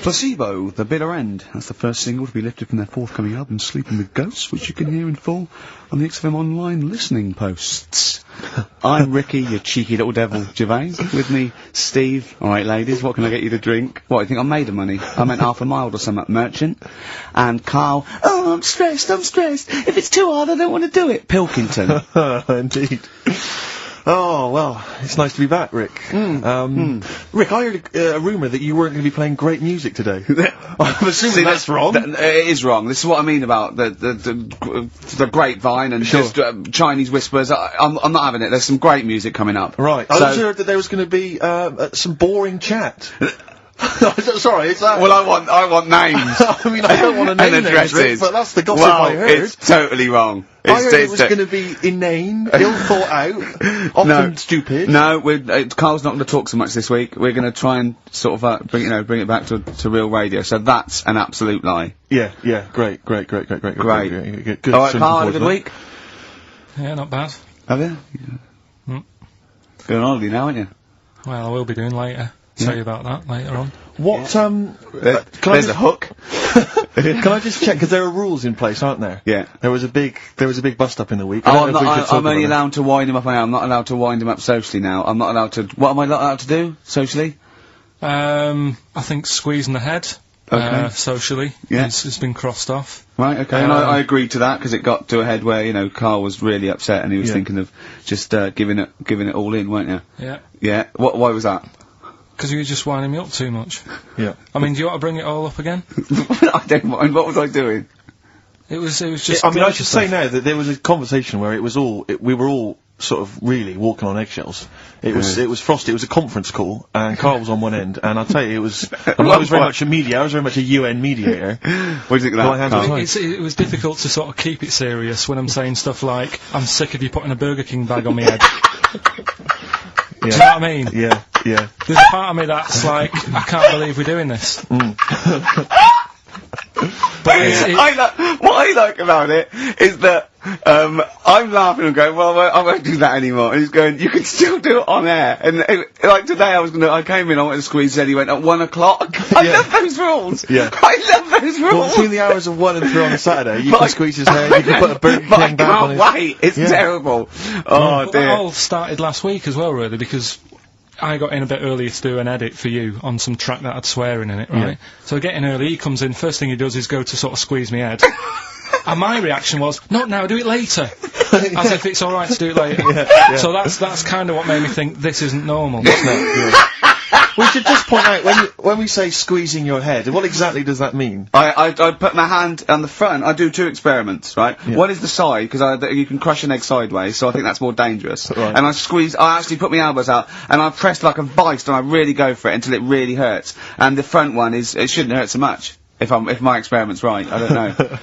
Placebo, The Bitter End. That's the first single to be lifted from their forthcoming album, Sleeping with Ghosts, which you can hear in full on the XFM Online listening posts. I'm Ricky, you cheeky little devil, Gervais. With me, Steve. All right, ladies, what can I get you to drink? What, you think I'm made of money? I meant half a mile or something, merchant. And Carl, oh, I'm stressed. If it's too hard, I don't want to do it. Pilkington. Indeed. Oh, well, it's nice to be back, Rick. Rick, I heard a rumour that you weren't going to be playing great music today. I'm assuming that's wrong. It is wrong. This is what I mean about the grapevine and just Chinese whispers. I'm not having it. There's some great music coming up. Right. I also heard that there was going to be some boring chat. Sorry, it's that. Well, I want names. I mean, I don't want to name names, Rick, but that's the gossip I heard. It's totally wrong. I heard it was going to be inane, ill thought out, often stupid. No, Carl's not going to talk so much this week. We're going to try and sort of bring it back to real radio. So that's an absolute lie. Yeah, great. Good. All right, Carl, had a good week. Yeah, not bad. Have you? Yeah. Going on holiday now, aren't you? Well, I will be doing later. Tell you about that later on. What, there's a hook. Can I just check, because there are rules in place, aren't there? Yeah. There was a big bust up in the week. I'm only allowed to wind him up now. I'm not allowed to wind him up socially now. I'm not allowed to, what am I not allowed to do, socially? I think squeezing the head. Okay. Socially. Yeah. It's been crossed off. Right, okay, and I agreed to that, because it got to a head where, Carl was really upset, and he was thinking of just, giving it all in, weren't you? Yeah. Yeah. Why was that? Because you were just winding me up too much. Yeah. I mean, do you want to bring it all up again? I don't mind. What was I doing? It was just. I mean, I should say now that there was a conversation where we were all sort of really walking on eggshells. It was frosty. It was a conference call, and Carl was on one end, and I'll tell you, it was. I was very much a mediator. I was very much a UN mediator. What do you think of that, Carl? It was difficult to sort of keep it serious when I'm saying stuff like, "I'm sick of you putting a Burger King bag on my head." Do you know what I mean? Yeah. There's a part of me that's like, I can't believe we're doing this. But what I like about it is that I'm laughing and going, well, I won't do that anymore. And he's going, you can still do it on air. And like today, I came in, I went to squeeze it, he went at 1 o'clock. I love those rules. Yeah. I love those rules. Well, between the hours of 1 and 3 on a Saturday, you can squeeze his hair, you can put a Burger King back on his... Wait, it's terrible. Oh, dear. That all started last week as well, really, because I got in a bit earlier to do an edit for you on some track that had swearing in it, right? Yeah. So I get in early, he comes in, first thing he does is go to sort of squeeze me head. And my reaction was, not now, do it later. As if it's alright to do it later. Yeah. So that's kind of what made me think this isn't normal. We should just point out, when we say squeezing your head, what exactly does that mean? I put my hand on the front. I do two experiments, right? Yeah. One is the side, because you can crush an egg sideways, so I think that's more dangerous. Right. And I actually put my elbows out, and I press like a vice, and I really go for it until it really hurts. And the front one it shouldn't hurt so much, if my experiment's right. I don't know.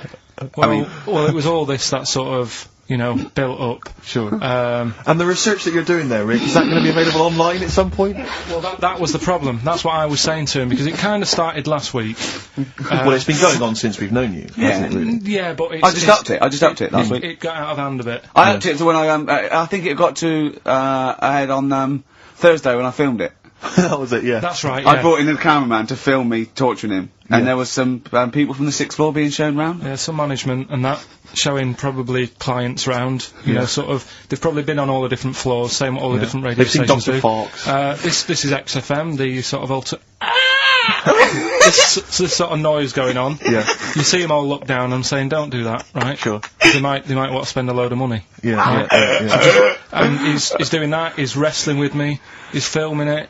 Well, it was all this that sort of, built up. Sure. And the research that you're doing there, Rick, is that going to be available online at some point? Well, that was the problem. That's what I was saying to him, because it kind of started last week. Well, it's been going on since we've known you, hasn't it, really? Yeah, but I just upped it last week. It got out of hand a bit. I upped it to when I think it got to, ahead on, Thursday when I filmed it. That was it, yeah. That's right, yeah. I brought in a cameraman to film me torturing him. And there was some people from the 6th floor being shown round. Yeah, some management and that, showing probably clients round, sort of, they've probably been on all the different floors, saying what all the different radio stations do. They've seen Dr. Fox. This is XFM, the sort of this sort of noise going on. Yeah. You see them all look down and saying, don't do that, right? Sure. They might want to spend a load of money. Yeah, right? Yeah. And he's doing that, he's wrestling with me, he's filming it.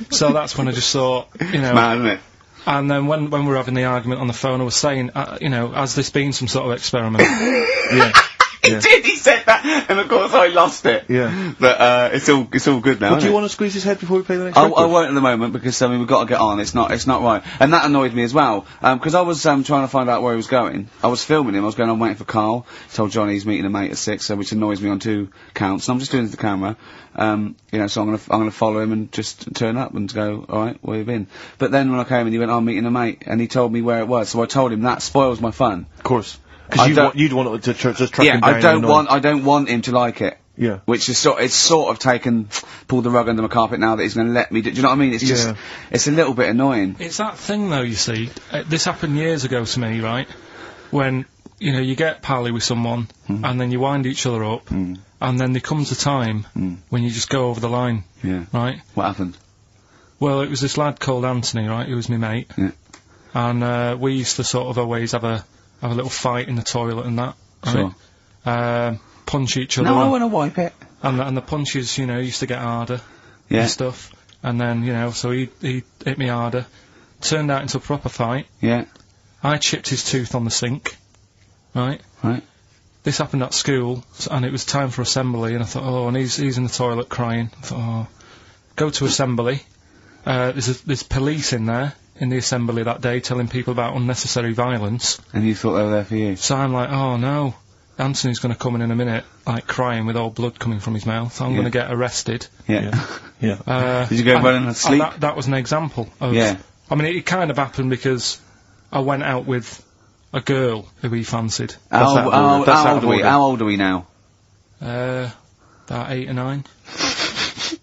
So that's when I just thought, It's mad, isn't it? And then when we were having the argument on the phone, I was saying, has this been some sort of experiment? Yeah. He said that, and of course I lost it. Yeah. But, it's all good now, do you want to squeeze his head before we play the next record? I won't at the moment, because, we've got to get on, it's not right. And that annoyed me as well, because I was, trying to find out where he was going. I was filming him, I was going on waiting for Carl, told Johnny he's meeting a mate at 6, which annoys me on 2 counts, and I'm just doing it to the camera. So I'm gonna follow him and just turn up and go, alright, where you been? But then when I came in, he went, I'm meeting a mate, and he told me where it was, so I told him that spoils my fun. Of course. Because you'd want to just track him down. I don't want him to like it. Yeah. Which is it's sort of pulled the rug under my carpet now that he's going to let me do you know what I mean? It's just, it's a little bit annoying. It's that thing though, you see. This happened years ago to me, right? When, you know, you get pally with someone, and then you wind each other up, and then there comes a time when you just go over the line. Yeah. Right? What happened? Well, it was this lad called Anthony, right? He was my mate. Yeah. And, we used to sort of always have a little fight in the toilet and that. Right? Sure. Punch each other. No, I want to wipe it. And the punches, you know, used to get harder. Yeah. And stuff. And then, you know, so he hit me harder. Turned out into a proper fight. Yeah. I chipped his tooth on the sink. Right? Right. This happened at school, and it was time for assembly, and I thought, oh, and he's in the toilet crying. I thought, oh, go to assembly. There's police in there, in the assembly that day, telling people about unnecessary violence. And you thought they were there for you? So I'm like, oh no, Anthony's going to come in a minute, like crying with all blood coming from his mouth. I'm going to get arrested. Yeah. Yeah. Did you go running and sleep? That was an example of... Yeah. I mean, it kind of happened because I went out with a girl who he fancied. How old are we now? About 8 or 9.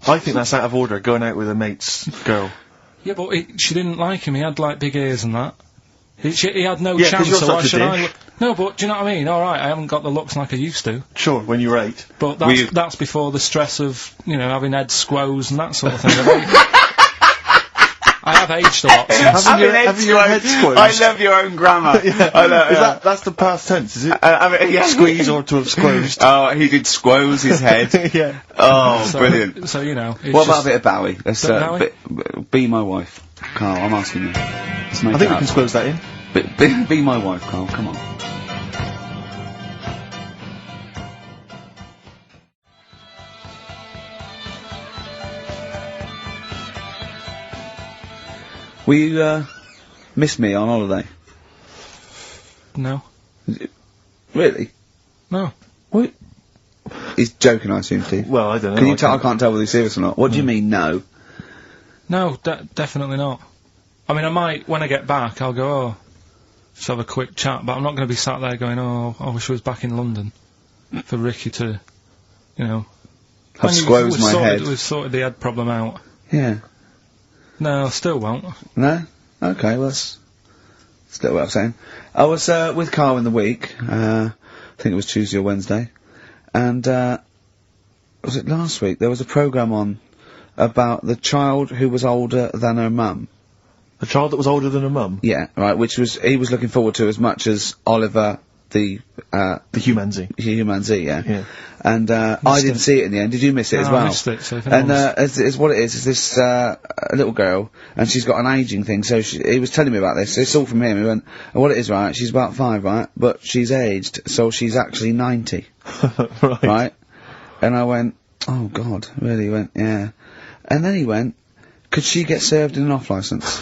I think that's out of order, going out with a mate's girl. Yeah, but she didn't like him. He had, like, big ears and that. He had no Yeah, 'cause chance, you're so such why a should I dick. look... No, but, do you know what I mean? Alright, I haven't got the looks like I used to. Sure, when you were 8. But that's before the stress of, you know, having head squoze and that sort of thing. I have aged a lot since. Having your head squoze. I love your own grammar. I love, That's the past tense, is it? yeah. Squeeze or to have squozed. Oh, he did squoze his head. Yeah. Oh, So- brilliant. So, you know... What about a bit of Bowie? Let's Bowie? be my wife. Carl, I'm asking you. Let's make I think it we can squoze that in. be my wife, Carl, come on. Will you, miss me on holiday? No. Really? No. What? He's joking, I assume, Steve. Well, I don't know. Can you tell? I can't tell whether he's serious or not. What do you mean, no? No, definitely not. I mean, I might, when I get back, I'll go, oh, just have a quick chat, but I'm not going to be sat there going, oh, I wish I was back in London for Ricky to, you know... I've squozed my head. We've sorted the head problem out. Yeah. No, I still won't. No? Okay, well, that's still what I'm saying. I was, with Carl in the week, I think it was Tuesday or Wednesday, and, was it last week? There was a programme on about the child who was older than her mum. A child that was older than her mum? Yeah, right, he was looking forward to as much as Oliver, the Humanzee, yeah. And, I didn't see it in the end. Did you miss it as well? I missed it, so if And, it's what it is this, a little girl, and she's got an ageing thing, so he was telling me about this, it's all from him, he went, and what it is, right, she's about 5, right, but she's aged, so she's actually 90. Right? And I went, oh god, really? He went, yeah. And then he went, could she get served in an off-licence?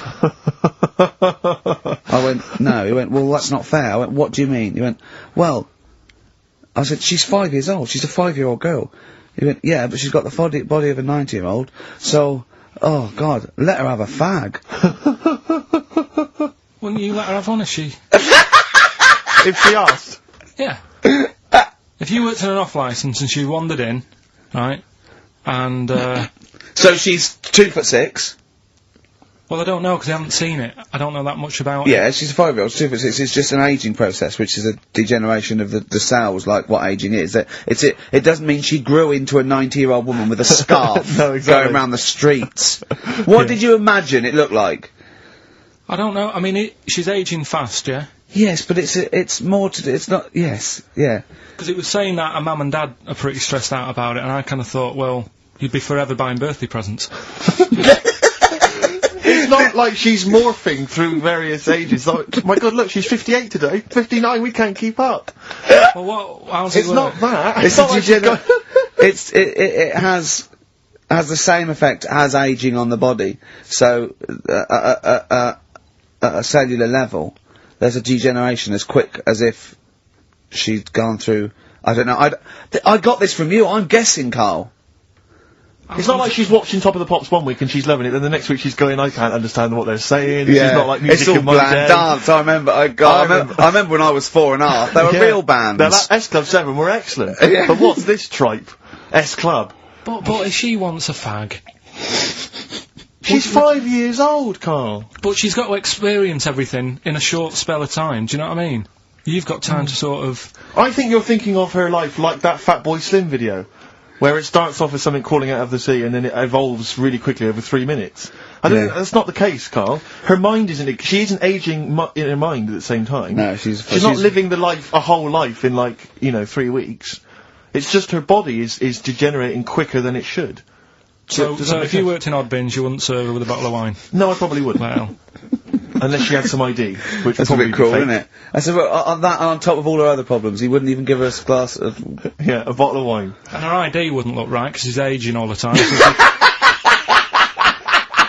I went, no. He went, well, that's not fair. I went, what do you mean? He went, well, I said, she's 5 years old. She's a 5-year-old girl. He went, yeah, but she's got the body of a 90-year-old. So, oh, God, let her have a fag. Wouldn't you let her have one if she... If she asked? Yeah. If you worked in an off-licence and she wandered in, right, and, So she's 2'6". well, I don't know, because I haven't seen it. I don't know that much about it. Yeah, she's a 5-year-old, she's 2'6". It's just an ageing process, which is a degeneration of the cells, like what ageing is. It doesn't mean she grew into a 90-year-old woman with a scarf No, exactly. going around the streets. What did you imagine it looked like? I don't know. I mean, she's ageing fast, yeah? Yes, but it's more to do, it's not, yes, yeah. Because it was saying that her mum and dad are pretty stressed out about it, and I kind of thought, well, you'd be forever buying birthday presents. It's not like she's morphing through various ages. Like, my God, look, she's 58 today. 59, we can't keep up. Well, how's it It's work? not that. It's not like she's got- it has the same effect as aging on the body. So, at a cellular level, there's a degeneration as quick as if she'd gone through, I don't know, I got this from you, I'm guessing, Carl. It's not like she's watching Top of the Pops one week and she's loving it, then the next week she's going, I can't understand what they're saying. She's not like music it's all in my bland day. dance. I remember. I remember when I was 4.5. They were real bands. Now, that S Club 7 were excellent. Yeah. But what's this tripe? S Club. But if she wants a fag, She's 5 years old, Carl. but she's got to experience everything in a short spell of time. Do you know what I mean? You've got time to sort of. I think you're thinking of her life like that Fatboy Slim video, where it starts off as something crawling out of the sea and then it evolves really quickly over 3 minutes. That's not the case, Carl. Her mind isn't. She isn't aging in her mind at the same time. No, she's not living a whole life in 3 weeks. It's just her body is degenerating quicker than it should. So if you worked in Odd Bins, you wouldn't serve her with a bottle of wine? No, I probably wouldn't. Well. Unless she had some ID, which That's would a probably bit cruel, be fake. isn't it? I said, well, on that, on top of all her other problems, he wouldn't even give her a glass of... Yeah, a bottle of wine. And her ID wouldn't look right, because he's ageing all the time. So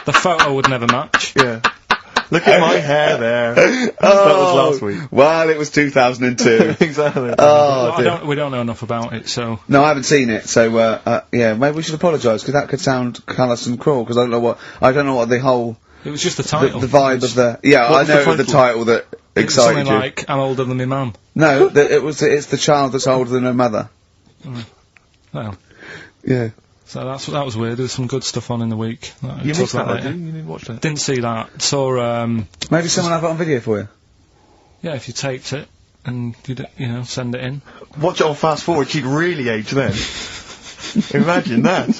the photo would never match. Yeah. Look at my hair there. That was last week. Well, it was 2002. Exactly. Well, we don't know enough about it, so... No, I haven't seen it, so, yeah, maybe we should apologise, because that could sound callous and cruel, because I don't know what the whole... It was just the title. The vibe of the... Yeah, I know the title that excited something you. like, I'm older than my mum. No, it's the child that's older than her mother. Well. Yeah. So that was weird. There was some good stuff on in the week. You missed that, didn't you? You didn't watch that? Didn't see that. Saw, Maybe someone have it on video for you. yeah, if you taped it and you send it in. Watch it on fast forward, she'd really age then. Imagine that.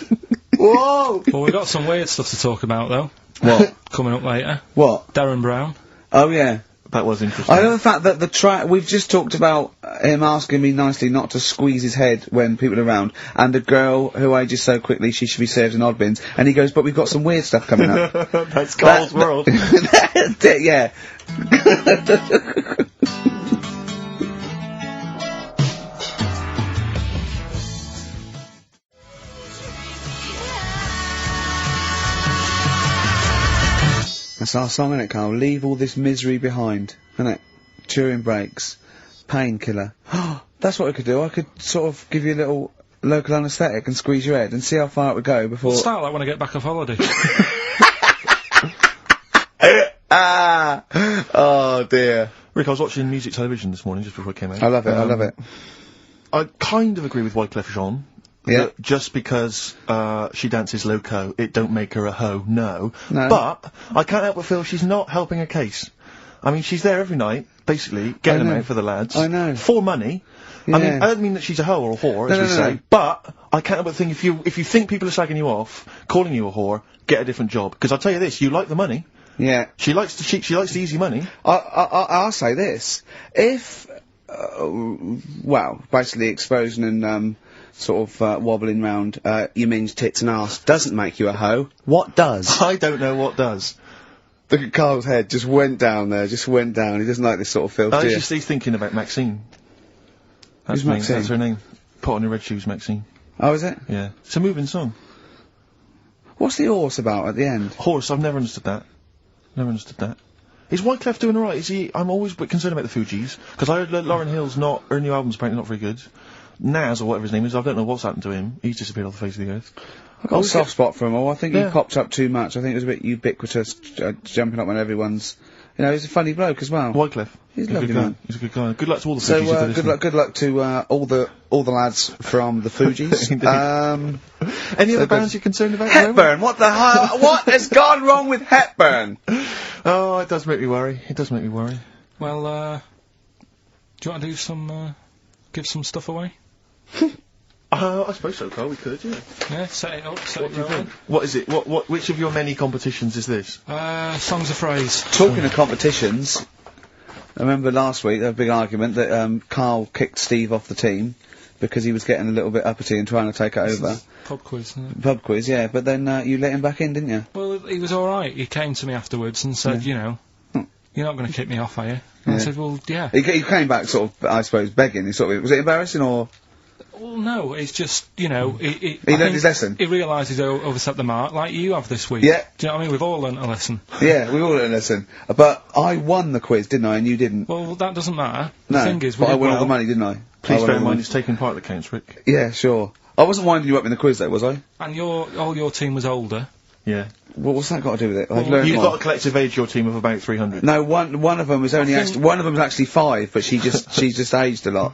Whoa! Well, we've got some weird stuff to talk about, though. What? Coming up later. What? Darren Brown. Oh, yeah. That was interesting. I know the fact that we've just talked about him asking me nicely not to squeeze his head when people are around, and a girl who ages so quickly she should be served in odd bins, and he goes, but we've got some weird stuff coming up. That's Carl's world. Yeah. That's our song, isn't it, Carl? Leave all this misery behind, isn't it? Turing breaks. Painkiller. That's what I could do. I could sort of give you a little local anaesthetic and squeeze your head and see how far it would go before... We'll start that when I get back off holiday. Oh, dear. Rick, I was watching music television this morning just before I came out. I love it, I love it. I kind of agree with Wyclef Jean. Yeah. That just because she dances loco, it don't make her a hoe, no. No. But I can't help but feel she's not helping her case. I mean, she's there every night, basically, getting them out for the lads. I know. For money. Yeah. I mean, I don't mean that she's a hoe or a whore, as we say, but I can't help but think if you think people are slagging you off, calling you a whore, get a different job. Because I'll tell you this, you like the money. Yeah. She likes the cheap, she likes the easy money. I'll say this. If, well, basically exposing and, sort of, wobbling round, your minge tits and arse doesn't make you a hoe, what does? I don't know what does. Look at Carl's head, just went down there, just went down. He doesn't like this sort of filth, do you? He's thinking about Maxine. Who's Maxine? That's her name. Put on your red shoes, Maxine. Oh, is it? Yeah. It's a moving song. What's the horse about at the end? Horse, I've never understood that. Never understood that. Is Wyclef doing alright? Is he... I'm always a bit concerned about the Fugees, because I heard Lauryn Hill's her new album's apparently not very good. Naz, or whatever his name is, I don't know what's happened to him. He's disappeared off the face of the earth. I've got a soft spot for him. I think Yeah. he popped up too much. I think it was a bit ubiquitous, jumping up when everyone's... You know, he's a funny bloke as well. Wyclef. He's a good lovely guy. man. He's a good guy. Good luck to all the So, Fugees. if they're listening. good luck to, all the lads from the Fugees. Indeed. Any other bands you're concerned about? Hepburn, what the hell? What has gone wrong with Hepburn? Oh, it does make me worry. It does make me worry. Well, do you want to do some, give some stuff away? I suppose so, Carl, we could, yeah. Yeah, set it up, set What it do you rolling. think? What is it? Which of your many competitions is this? Songs of phrase. Talking of competitions, I remember last week there was a big argument that Carl kicked Steve off the team because he was getting a little bit uppity and trying to take it over. Pub quiz, isn't it? Pub quiz, yeah, but then you let him back in, didn't you? Well, he was alright. He came to me afterwards and said, you know, you're not going to kick me off, are you? And I said, well, yeah. He came back sort of, I suppose, begging. He sort of, was it embarrassing or...? Well, no, it's just, you know... He learned his lesson? He realised he's overstepped the mark, like you have this week. Yeah. Do you know what I mean? We've all learnt a lesson. Yeah, we all learned a lesson. But I won the quiz, didn't I, and you didn't? Well, that doesn't matter. No, The thing is, but I won all well. the money, didn't I? Please bear in mind it's taking part that counts, Rick. Yeah, sure. I wasn't winding you up in the quiz, though, was I? And all your team was older. Yeah. Well, what's that got to do with it? I've Well, learned You've more. got a collective age, your team, of about 300. No, one of them was only think- one of them was actually 5, but she just aged a lot.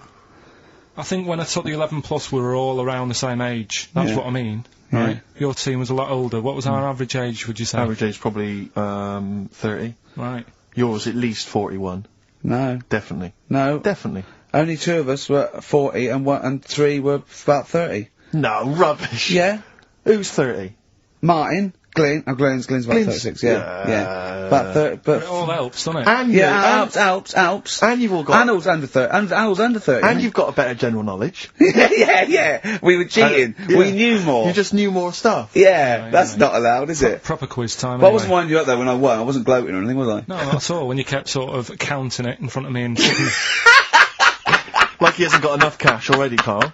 I think when I took the 11 plus, we were all around the same age. That's what I mean, right? Your team was a lot older. What was our average age, would you say? Average age probably 30. Right. Yours at least 41. No. Definitely. No. Definitely. Only 2 of us were 40 and 3 were about 30. No, rubbish. Yeah. Who's 30? Martin. Glenn's about Glenn's- 36, yeah. About 30, but... It all helps, doesn't it? And Alps. And you've all got... Arnold's under 30. Arnold's under 30. And you've got a better general knowledge. yeah. We were cheating. Yeah. We knew more. You just knew more stuff. Yeah, that's not allowed, is it? Proper quiz time. But I anyway. wasn't winding you up though when I won. I wasn't gloating or anything, was I? No, not at all. When you kept sort of counting it in front of me and Like he hasn't got enough cash already, Carl.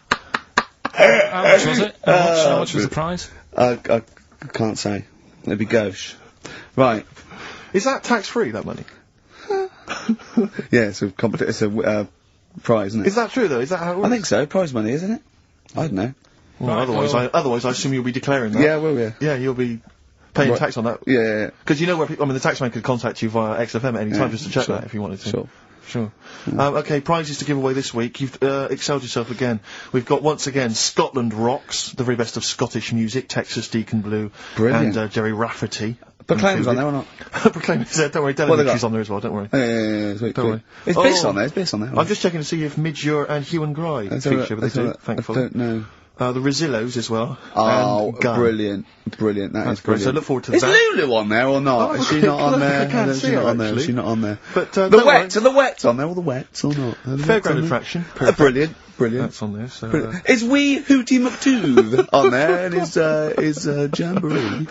how much was it? How much was the prize? I can't say. It'd be gauche. Right. Is that tax-free, that money? Yeah, it's a prize, isn't it? Is that true, though? Is that how it works? I think so. Prize money, isn't it? I don't know. Well, Right, otherwise I assume you'll be declaring that. Yeah, well, yeah. Yeah, you'll be paying Right. tax on that. Yeah. Because you know where people... I mean, the taxman could contact you via XFM at any time just to check sure. that if you wanted to. Sure. Sure. Okay, prizes to give away this week. You've excelled yourself again. We've got, once again, Scotland Rocks, the very best of Scottish music, Texas Deacon Blue, Brilliant. and Jerry Rafferty. Proclaim's on there or not? Proclaim's there, don't worry. they Delegate's got? on there as well, don't worry. Yeah, sweet. Don't worry. It's Biss on there. It's Biss on there. I'm just checking to see if Midge and Hugh and Gry feature, but they do, I thankfully. don't know. The Rosillos as well. Oh, and Gun. brilliant. That's That's great. brilliant. So look forward to Is that. Lulu on there or not? Oh, Is she not on there? I can't Is see she her, not on there? actually. Is she not on there? But, The don't Wets! Are the Wets on there? All the Wets or not? Are the Wets Fairground on there? attraction. Perfect. Brilliant. That's on there, so... Brilliant. Is Wee Hootie McTooth on there and is Jamboree?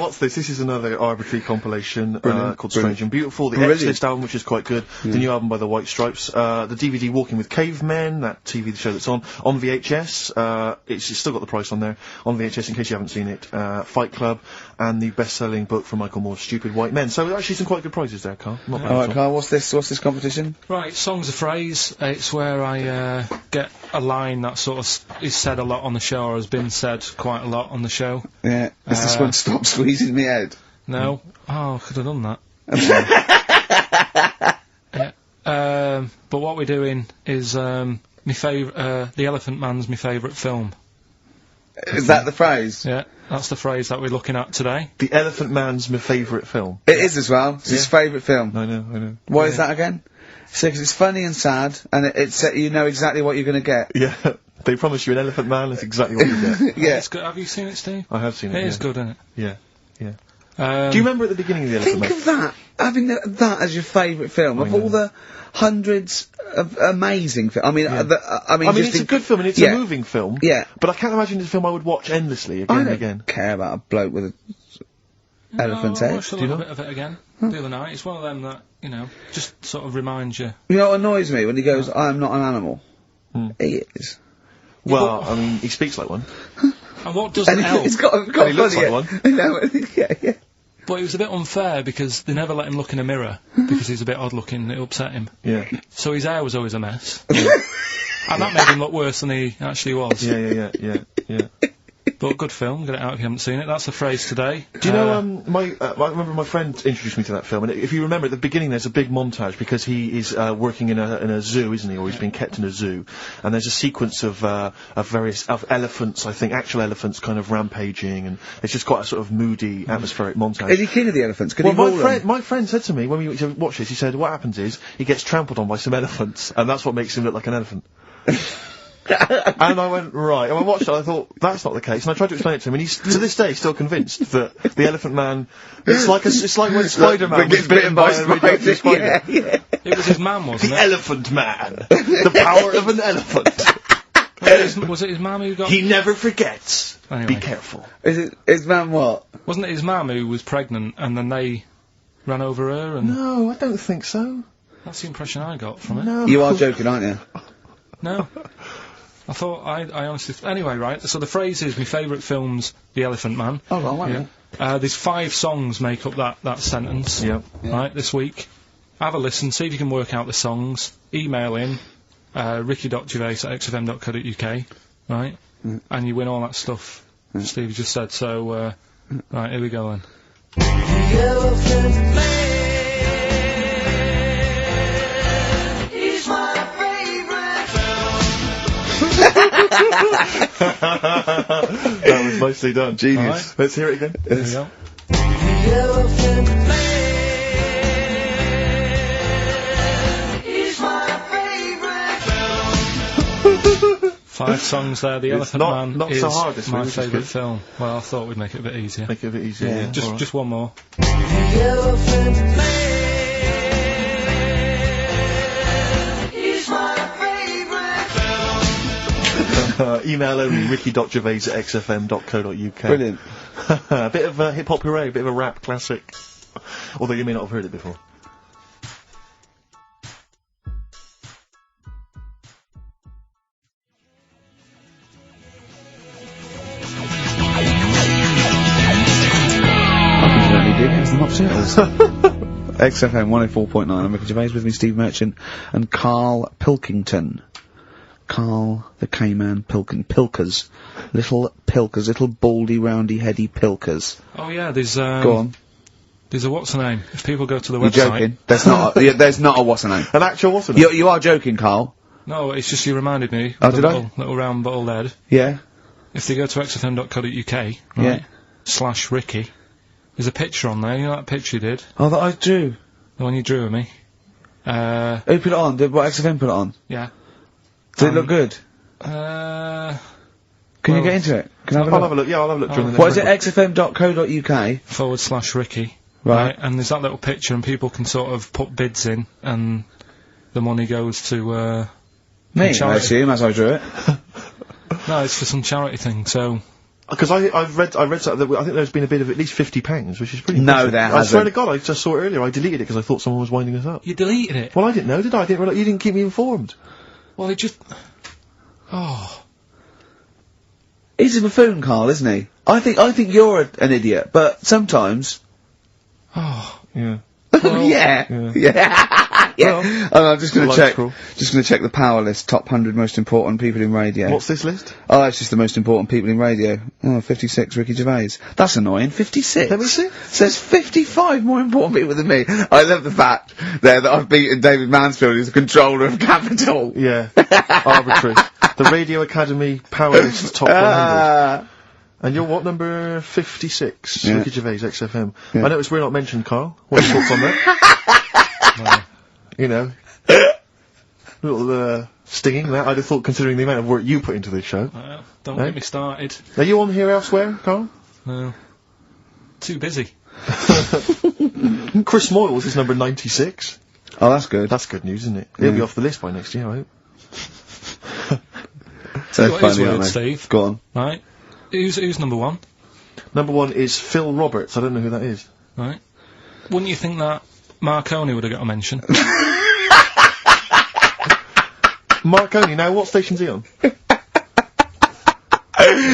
What's this? This is another arbitrary compilation Brilliant. called Brilliant. Strange and Beautiful. The Brilliant. X-List album, which is quite good. The new album by the White Stripes. The DVD Walking with Cavemen, that TV show that's on VHS. It's still got the price on there. On VHS, in case you haven't seen it. Fight Club, and the best-selling book from Michael Moore's Stupid White Men. So actually some quite good prizes there, Carl. Not bad Alright, at all. Carl, what's this competition? Right, Song's a Phrase. It's where I get a line that sort of is said a lot on the show, or has been said quite a lot on the show. Yeah. Is this one Stop Squeezing Me Head? No? Oh, I could have done that. Yeah. But what we're doing is my favourite. The Elephant Man's my favourite film. Is that the phrase? Yeah, that's the phrase that we're looking at today. The Elephant Man's my favourite film. It is as well. It's his favourite film. I know. Why is that again? So, 'cause it's funny and sad, and it's you know exactly what you're going to get. Yeah. They promise you an Elephant Man, that's exactly what you get. Yeah. It's good. Have you seen it, Steve? I have seen it, It is yeah. good, isn't it? Yeah. Um, Do you remember at the beginning of the Elephant Think Man? of that. Having that as your favourite film of know. all the hundreds of amazing films. I mean, I mean, just it's a good film and it's yeah. a moving film. Yeah. But I can't imagine it's a film I would watch endlessly I again and don't again. care about a bloke with a elephant's I head. watched a Do you little know? bit of it again the other night. It's one of them that, you know, just sort of reminds you. You know what annoys me when he goes, "I am not an animal." He is. Well, I mean, he speaks like one. And what doesn't And help? he's got And he looks funny, like yeah. No, yeah. But it was a bit unfair because they never let him look in a mirror because he's a bit odd looking. It upset him. Yeah. So his hair was always a mess. And that made him look worse than he actually was. Yeah. But good film. Get it out if you haven't seen it. That's the phrase today. Do you know, I remember my friend introduced me to that film, and if you remember at the beginning there's a big montage because he is working in a zoo, isn't he, or he's being kept in a zoo, and there's a sequence of various elephants, I think, actual elephants kind of rampaging, and it's just quite a sort of moody, atmospheric montage. Is he king of the elephants? Could Well, he rule them? my friend said to me when we went to watch this, he said, what happens is, he gets trampled on by some elephants, and that's what makes him look like an elephant. And I went, right, and I watched it, I thought, that's not the case, and I tried to explain it to him, and he's, to this day, still convinced that the Elephant Man, it's like when Spider-Man gets was bitten by a radioactive spider. Yeah. It was his mum, wasn't The it? Elephant Man! The power of an elephant! Was it his mum who got... He never forgets. Anyway. Be careful. Is man what? Wasn't it his mum who was pregnant and then they ran over her and... No, I don't think so. That's the impression I got from it. No. You are joking, aren't you? No. I thought, I honestly... Anyway, right, so the phrase is, my favourite film's The Elephant Man. Oh, well, wait a minute. There's 5 songs make up that sentence. Yep. Right, this week. Have a listen, see if you can work out the songs. Email in, ricky.gervais@xfm.co.uk, right? And you win all that stuff Steve just said, so, right, here we go then. The Elephant Man is my favorite film. That was nicely done. Genius. All right. Let's hear it again. There we go. The elephant man is my favorite. 5 songs there. The Elephant not- Man not is so hard this my week, which is favourite good. film. Well, I thought we'd make it a bit easier. Make it a bit easier. Yeah. Just, All right. just one more. The elephant man is my favorite. Email only ricky.gervais@xfm.co.uk. Brilliant. A bit of hip hop hooray, a bit of a rap classic. Although you may not have heard it before. It's the Mops Hills. XFM 104.9. I'm Ricky Gervais, with me Steve Merchant and Carl Pilkington. Carl the K-Man Pilkers. Little Pilkers, little baldy, roundy, heady Pilkers. Oh yeah, there's Go on. There's a what's the name? If people go to the You're website. joking? There's not a, yeah, there's not a what's the name. An actual what's it? You are joking, Carl. No, it's just you reminded me. Oh, of the did I? little round bottled head. Yeah? If they go to xfm.co.uk, right, Yeah. /Ricky, there's a picture on there. You know that picture you did? Oh, that I drew. The one you drew of me? Who put it on? Did what XFM put it on? Yeah. Did it look good? Can Can you well, get into it? Can I have a I'll look? have a look. Yeah, I'll have a look during the next What is it? record. xfm.co.uk? /Ricky. Right. And there's that little picture and people can sort of put bids in and the money goes to, Me, I charity. assume, as I drew it. no, it's for some charity thing, so... Because I read something that I think there's been a bid of at least £50, which is pretty. No, impressive. there I swear to hasn't. God, I just saw it earlier. I deleted it because I thought someone was winding us up. You deleted it? Well, I didn't know, did I? I didn't realise you didn't keep me informed. Well, it just... Oh... He's a buffoon, Carl, isn't he? I think you're an idiot, but sometimes... Oh... Yeah. yeah. Well, Oh, I'm just gonna life's check, cruel. the power list, top 100 most important people in radio. What's this list? Oh, it's just the most important people in radio. Oh, 56, Ricky Gervais. That's annoying. 56? Let me see. Says 55 more important people than me. I love the fact there that I've beaten David Mansfield, who's the controller of Capital. Yeah. Arbitrary. The Radio Academy Power List Top 100. Ah. And you're what, number 56? Yeah. Ricky Gervais, XFM. Yeah. I noticed we're not mentioned, Carl. What's your thoughts on that? Well, You know. Little, stinging that, I'd have thought, considering the amount of work you put into this show. don't Eh? get me started. Are you on here elsewhere, Carl? No. Too busy. Chris Moyles is number 96. Oh, that's good. That's good news, isn't it? He'll be Yeah. off the list by next year, I hope. So What is funny, weird, aren't they? Steve? Go on. Right? Who's number one? Number 1 is Phil Roberts. I don't know who that is. Right? Wouldn't you think that Marconi would have got a mention? Marconi, now what station's he on?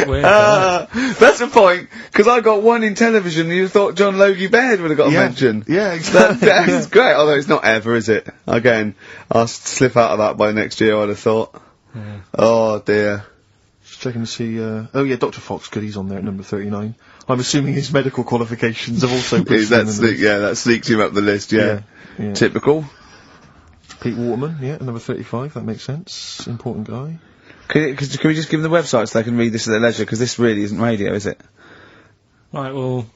Weird, That's the point, because I got one in television and you thought John Logie Baird would have got a mention. Yeah, exactly. That's great, although it's not ever, is it? Again, I'll slip out of that by next year, I'd have thought. Yeah. Oh dear. Just checking to see, oh yeah, Dr. Fox, good, he's on there at number 39. I'm assuming his medical qualifications have also pushed him in the list. That sneaks him up the list, yeah. Yeah. Typical. Pete Waterman, yeah, number 35, that makes sense. Important guy. Can we just give them the website so they can read this at their leisure, because this really isn't radio, is it? Right, well,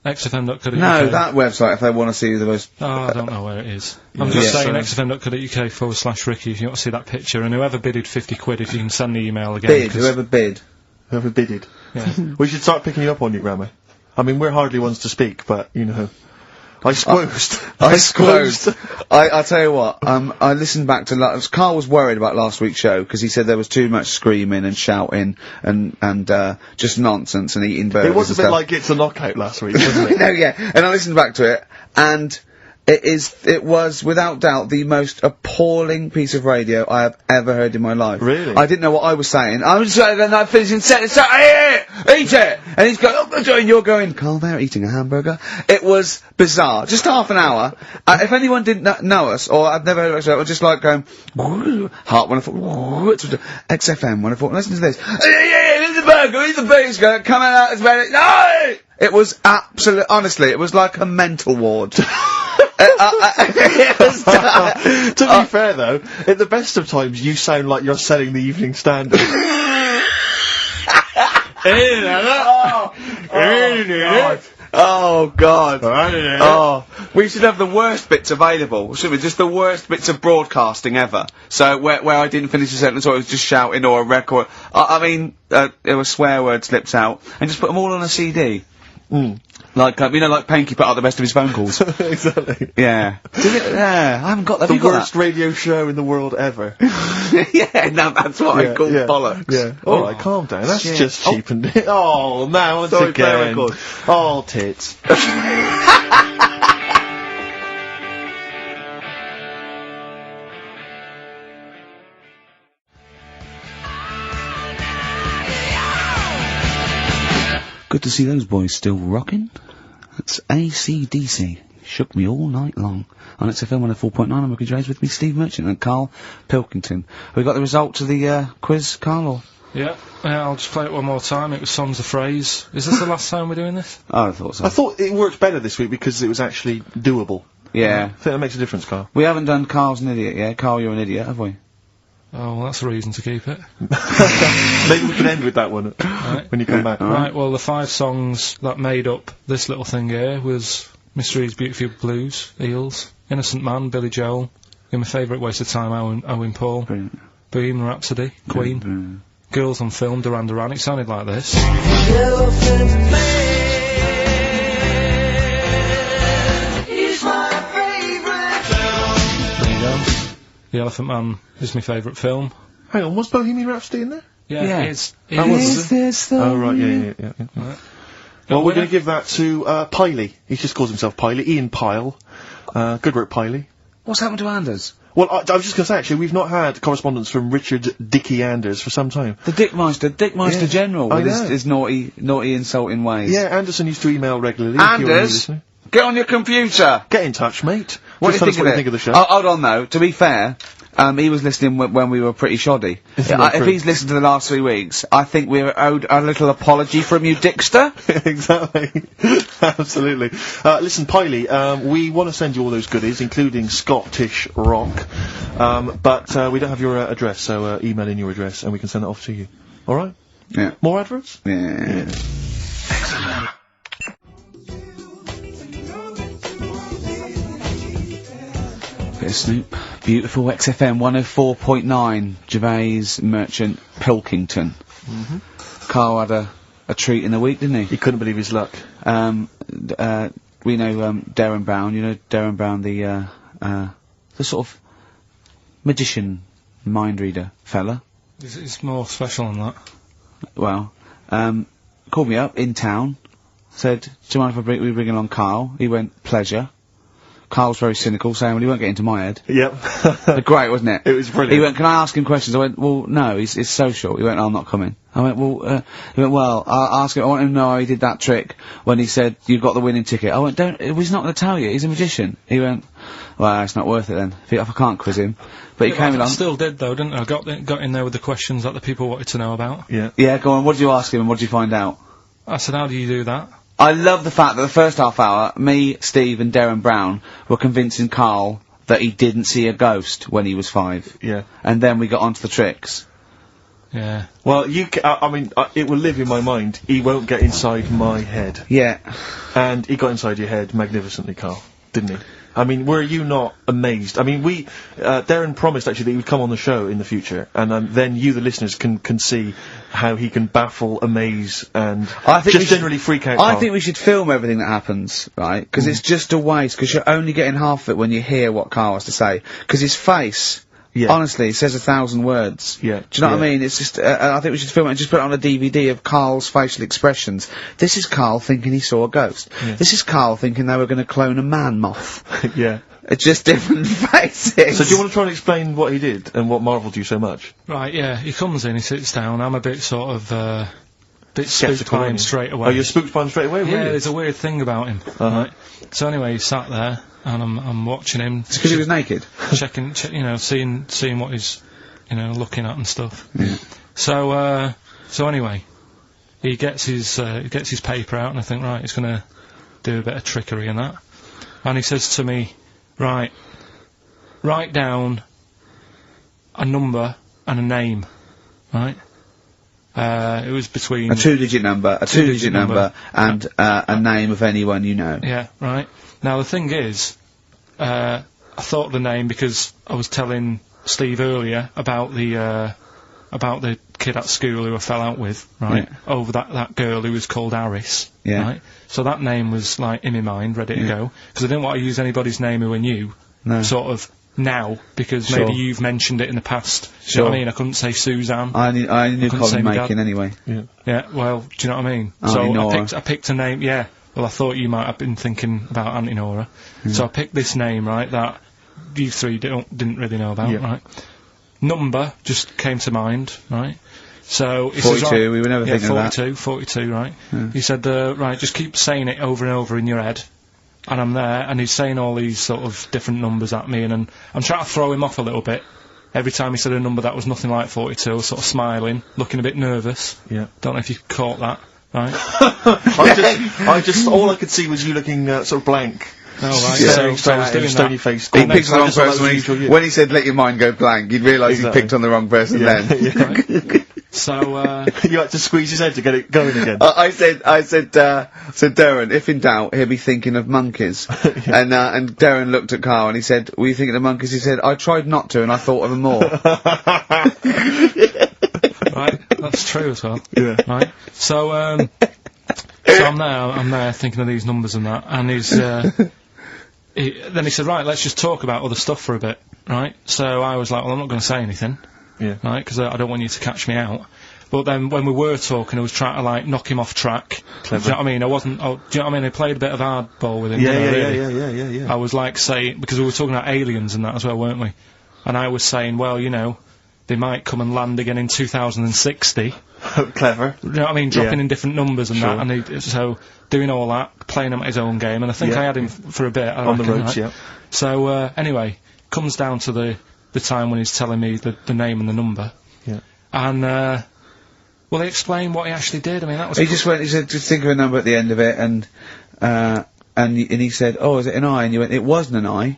xfm.co.uk. No, that website, if they want to see the most... Oh, I don't know where it is. I'm just Yeah. saying xfm.co.uk/Ricky if you want to see that picture, and whoever bidded 50 quid, if you can send the email again. Bid, 'cause- whoever bid. Whoever bidded. Yeah. We should start picking you up on your grammar. I mean, we're hardly ones to speak, but, you know. I squozed. I squozed. I'll tell you what, I listened back to Carl was worried about last week's show, because he said there was too much screaming and shouting and just nonsense and eating burgers. It was a and bit stuff. like It's a Knockout last week, wasn't it? No, yeah. And I listened back to it, and it was without doubt the most appalling piece of radio I have ever heard in my life. Really? I didn't know what I was saying. I was saying, and I finishing sentence, eat it! And he's going, oh, and you're going, Carl, they're eating a hamburger. It was bizarre. Just half an hour. If anyone didn't know us, or I've never heard of us, it was just like going, Heart 104, XFM 104, listen to this. Here's the burger, here's the beef, coming out as well. No! It was honestly, it was like a mental ward. To be fair, though, at the best of times, you sound like you're selling the Evening Standard. Oh God! Oh, we should have the worst bits available, shouldn't we? Just the worst bits of broadcasting ever. So where I didn't finish a sentence or I was just shouting or a record. I mean, there were swear words slipped out, and just put them all on a CD. Like like Panky put out the best of his phone calls. Exactly. Yeah. Yeah, I haven't got that. The Have you got worst radio show in the world ever. Yeah, no, that's what I call bollocks. Yeah. Alright, calm down. That's Shit. just cheapened it. Oh, now once Sorry, play again. record. Oh, tits. Good to see those boys still rocking. That's AC/DC. Shook me all night long. On XFM 104.9, I'm Ricky James, with me, Steve Merchant and Carl Pilkington. Have we got the result of the quiz, Carl? Or? Yeah, I'll just play it one more time. It was Songs of Phrase. Is this the last time we're doing this? Oh, I thought so. I thought it worked better this week because it was actually doable. Yeah. I think that makes a difference, Carl. We haven't done Carl's an idiot yet. Carl, you're an idiot, have we? Oh, well, that's a reason to keep it. Maybe we can end with that one when you come back. Right, well, the 5 songs that made up this little thing here was Mystery's Beautiful Blues, Eels, Innocent Man, Billy Joel, and my favourite Waste of Time, Owen Paul, Brilliant. Bohemian Rhapsody, Queen, Brilliant. Girls on Film, Duran Duran. It sounded like this. Elephant Man is my favorite. There you go. The Elephant Man is my favourite film. Hang on, was Bohemian Rhapsody in there? Yeah. It's... Is this the... Oh, right, yeah. Right. Well, we're winner? going to give that to Piley. He just calls himself Piley. Ian Pyle. Good work, Piley. What's happened to Anders? Well, I was just going to say, actually, we've not had correspondence from Richard Dickie Anders for some time. The Dickmeister Yeah. General, I with know. his naughty, insulting ways. Yeah, Anderson used to email regularly. if you're Anders, listening. get on your computer! Get in touch, mate. What Just do you tell us what you think of the show. Oh, hold on though, to be fair, he was listening when we were pretty shoddy. If he's listened to the last 3 weeks, I think we're owed a little apology from you, Dickster. Exactly. Absolutely. Listen, Piley, we want to send you all those goodies, including Scottish rock, but we don't have your address, so email in your address and we can send it off to you. Alright? Yeah. More adverts? Yeah. Bit of Snoop. Beautiful XFM 104.9. Gervais, Merchant, Pilkington. Carl had a treat in the week, didn't he? He couldn't believe his luck. We know Darren Brown. You know Darren Brown, the sort of magician, mind reader fella. It's more special than that. Well, called me up in town. Said, "Do you mind if we bring along Carl?" He went, "Pleasure." Carl's very cynical, saying, "Well, he won't get into my head." Yep. Great, wasn't it? It was brilliant. He went, "Can I ask him questions?" I went, "Well, no, he's social." He went, "I'm not coming." I went, "Well," he went, "Well, I'll ask him, I want him to know how he did that trick when he said, you got the winning ticket." I went, he's not going to tell you, he's a magician." He went, "Well, it's not worth it then, if I can't quiz him." But he came I along. still did though, didn't I? Got in there with the questions that the people wanted to know about. Yeah. Yeah, go on, what did you ask him and what did you find out? I said, how do you do that? I love the fact that the first half hour, me, Steve and Darren Brown were convincing Carl that he didn't see a ghost when he was 5. Yeah. And then we got onto the tricks. Yeah. Well, I mean, it will live in my mind. He won't get inside my head. Yeah. And he got inside your head magnificently, Carl, didn't he? I mean, were you not amazed? I mean, Darren promised actually that he would come on the show in the future, and then you, the listeners, can see how he can baffle, amaze, and just generally freak out. I think we should film everything that happens, right? Because it's just a waste, because you're only getting half of it when you hear what Carl has to say. Because his face... Yeah. Honestly, it says 1,000 words. Yeah. Do you know what I mean? It's just, I think we should film it and just put it on a DVD of Carl's facial expressions. This is Carl thinking he saw a ghost. Yeah. This is Carl thinking they were going to clone a man moth. Yeah. It's just different faces. So do you want to try and explain what he did and what marvelled you so much? Right, yeah, he comes in, he sits down, I'm a bit sort of, bit spooked Skeptical, by aren't him you? straight away. Oh, you're spooked by him straight away, Yeah, really? there's a weird thing about him. Right. So anyway, he sat there, and I'm watching him. It's because he was naked. Checking, seeing what he's, looking at and stuff. Yeah. So anyway, he gets his paper out, and I think, right, he's gonna do a bit of trickery and that. And he says to me, right, write down a number and a name, right? It was between... A two-digit number, and a name of anyone you know. Yeah, right. Now, the thing is, I thought of the name because I was telling Steve earlier about the kid at school who I fell out with, right? Yeah. Over that girl who was called Aris, Yeah. right? So that name was, like, in my mind, ready to go. Because I didn't want to use anybody's name who I knew, sort of, now, because maybe you've mentioned it in the past. Do you know what I mean? I couldn't say Suzanne. I knew Colin Makin anyway. Yeah, well, do you know what I mean? Auntie Nora. I picked a name, yeah. Well, I thought you might have been thinking about Auntie Nora. So I picked this name, right, that you three didn't really know about, right? Number just came to mind, right? So he 42, says, right, we were never thinking of that. 42, right? He said, right, just keep saying it over and over in your head. And I'm there, and he's saying all these sort of different numbers at me, and I'm trying to throw him off a little bit. Every time he said a number that was nothing like 42, I was sort of smiling, looking a bit nervous. Yeah. Don't know if you caught that, right? All I could see was you looking sort of blank. Oh, right. Yeah. So I was doing stony that. face. He picked the wrong just thought that was person usual, when he said let your mind go blank. You'd realise he picked on the wrong person then. Right. So, You had to squeeze his head to get it going again. I said, Darren, if in doubt, he'll be thinking of monkeys. And Darren looked at Carl and he said, were you thinking of monkeys? He said, I tried not to and I thought of them more. right, that's true as well. Yeah. Right. So I'm there thinking of these numbers and that, and then he said, right, let's just talk about other stuff for a bit, right? So I was like, well, I'm not going to say anything. Yeah. Right, because I don't want you to catch me out. But then when we were talking, I was trying to, like, knock him off track. Clever. Do you know what I mean? I wasn't... do you know what I mean? I played a bit of hardball with him. Yeah, didn't I, yeah, really? yeah. I was, like, saying... Because we were talking about aliens and that as well, weren't we? And I was saying, well, you know, they might come and land again in 2060. Clever. You know what I mean? Dropping in different numbers and Sure. that. And so, doing all that, playing him at his own game. And I think I had him for a bit. On the roads, right? So, anyway, comes down to the time when he's telling me the name and the number. Yeah. And, well, he explained what he actually did. I mean, that was... He said, just think of a number at the end of it, and he said, oh, is it an I? And you went, it wasn't an I,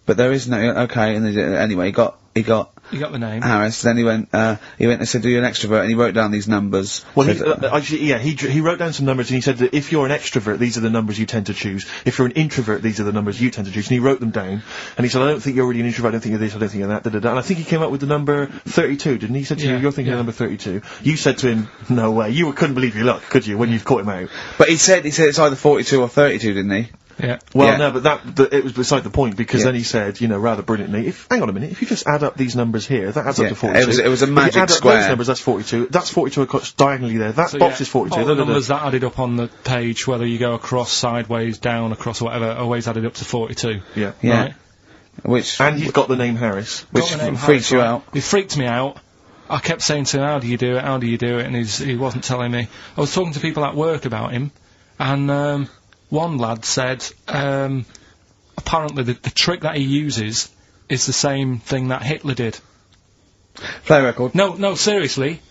but there is no, okay, and anyway, he got You got the name. Harris, then he went and said, are you an extrovert? And he wrote down these numbers. Well, he wrote down some numbers and he said that if you're an extrovert, these are the numbers you tend to choose. If you're an introvert, these are the numbers you tend to choose. And he wrote them down. And he said, I don't think you're really an introvert, I don't think you're this, I don't think you're that, da-da-da. And I think he came up with the number 32, didn't he? He said to you, you're thinking of number 32. You said to him, no way. You couldn't believe your luck, could you, when you've caught him out? But he said it's either 42 or 32, didn't he? Yeah. Well, no, but it was beside the point, because then he said, you know, rather brilliantly, hang on a minute, if you just add up these numbers here, that adds up to 42. It was a if you magic add up square. those numbers, that's 42. That's 42 across diagonally there. That box is 42. All the numbers that added up on the page, whether you go across, sideways, down, across, whatever, always added up to 42. Yeah. Right? And he's got the name Harris. Which freaks you out. He freaked me out. I kept saying to him, how do you do it, how do you do it, and he wasn't telling me. I was talking to people at work about him, and, one lad said, apparently the trick that he uses is the same thing that Hitler did. Play record. No, seriously.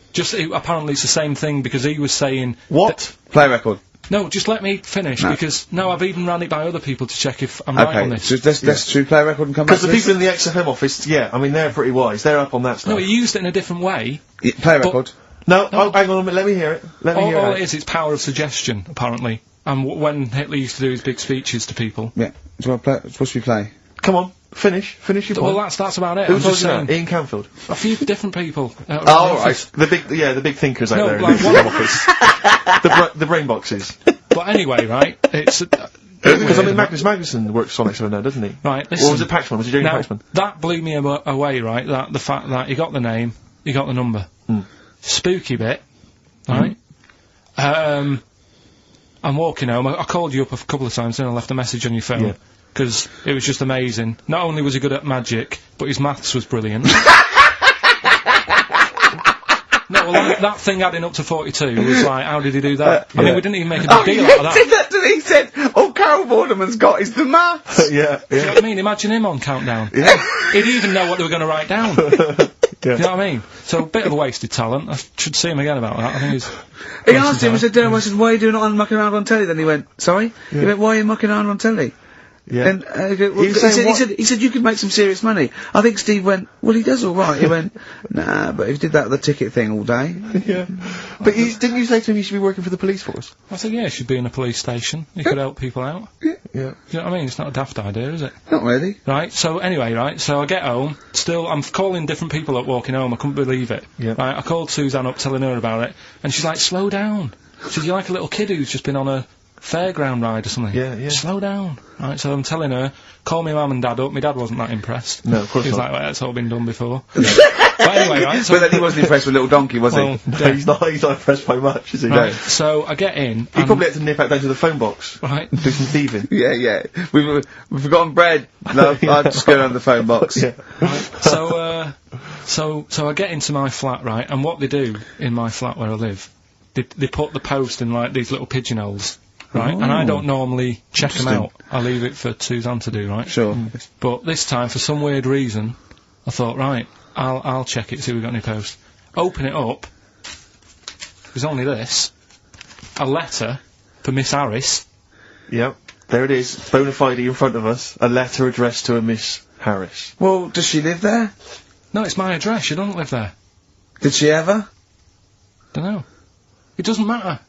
Apparently it's the same thing, because he was saying... What? Play record. No, just let me finish, because... No, I've even ran it by other people to check if I'm right on this. So let's true play record and come back Because the people in the XFM office, I mean, they're pretty wise. They're up on that stuff. No, he used it in a different way. Play record. No, hang on a minute, let me hear it. All it is, it's power of suggestion, apparently. And when Hitler used to do his big speeches to people... Yeah. Do you want to play? It's supposed to be play. Come on, finish your point. Well, that's about it. Who I'm told just you saying. that? Ian Canfield. A few different people. Right. The big thinkers out there in the like XFM office. The brain boxes. But anyway, right, it's... Because I mean, Magnus Magnuson works on XFM now, doesn't he? Right, listen. Or was it Paxman? Was it Jamie Paxman? That blew me away, right, the fact that he got the name, he got the number. Spooky bit, right? I'm walking home. I called you up a couple of times and I left a message on your phone. Because it was just amazing. Not only was he good at magic, but his maths was brilliant. No, well, that thing adding up to 42 was like, how did he do that? I mean, we didn't even make a big deal out of that. He said, all Carol Vorderman's got is the maths. Do you know what I mean? Imagine him on Countdown. He'd even know what they were going to write down. Do you know what I mean? So, a bit of a wasted talent. I should see him again about that. I think he's... He asked him, I said, why are you doing it on mucking around on telly? Then he went, sorry? He went, why are you mucking around on telly? Yeah. And he said you could make some serious money. I think Steve went, well, he does all right. He went, nah, but if he did that with the ticket thing all day. Yeah. But didn't you say to him you should be working for the police force? I said, yeah, you should be in a police station. You could help people out. Yeah. You know what I mean? It's not a daft idea, is it? Not really. Right, so anyway, right, so I get home, still, I'm calling different people up walking home, I couldn't believe it. Yeah. Right, I called Suzanne up telling her about it, and she's like, slow down. She said, you're like a little kid who's just been on a fairground ride or something. Yeah, yeah. Slow down. Right, so I'm telling her, call my mum and dad up. My dad wasn't that impressed. No, of course He was not. like, well, that's all been done before. But anyway, right, so... But then he wasn't impressed with Little Donkey, was well, he? No, he's not impressed by much, is he? right, so I get in, He probably had to nip out down to the phone box. right, Do some thieving. Yeah. We've forgotten bread. Love, I'll just go down to the phone box. Yeah. right, so I get into my flat, right, and what they do in my flat where I live, they put the post in, like, these little pigeonholes, right, and I don't normally check them out. I leave it for Suzanne to do, right? Sure. But this time, for some weird reason, I thought, right, I'll check it, see if we've got any post. Open it up. There's only this. A letter for Miss Harris. Yep. There it is. Bona fide in front of us. A letter addressed to a Miss Harris. Well, does she live there? No, it's my address. She doesn't live there. Did she ever? Dunno. It doesn't matter.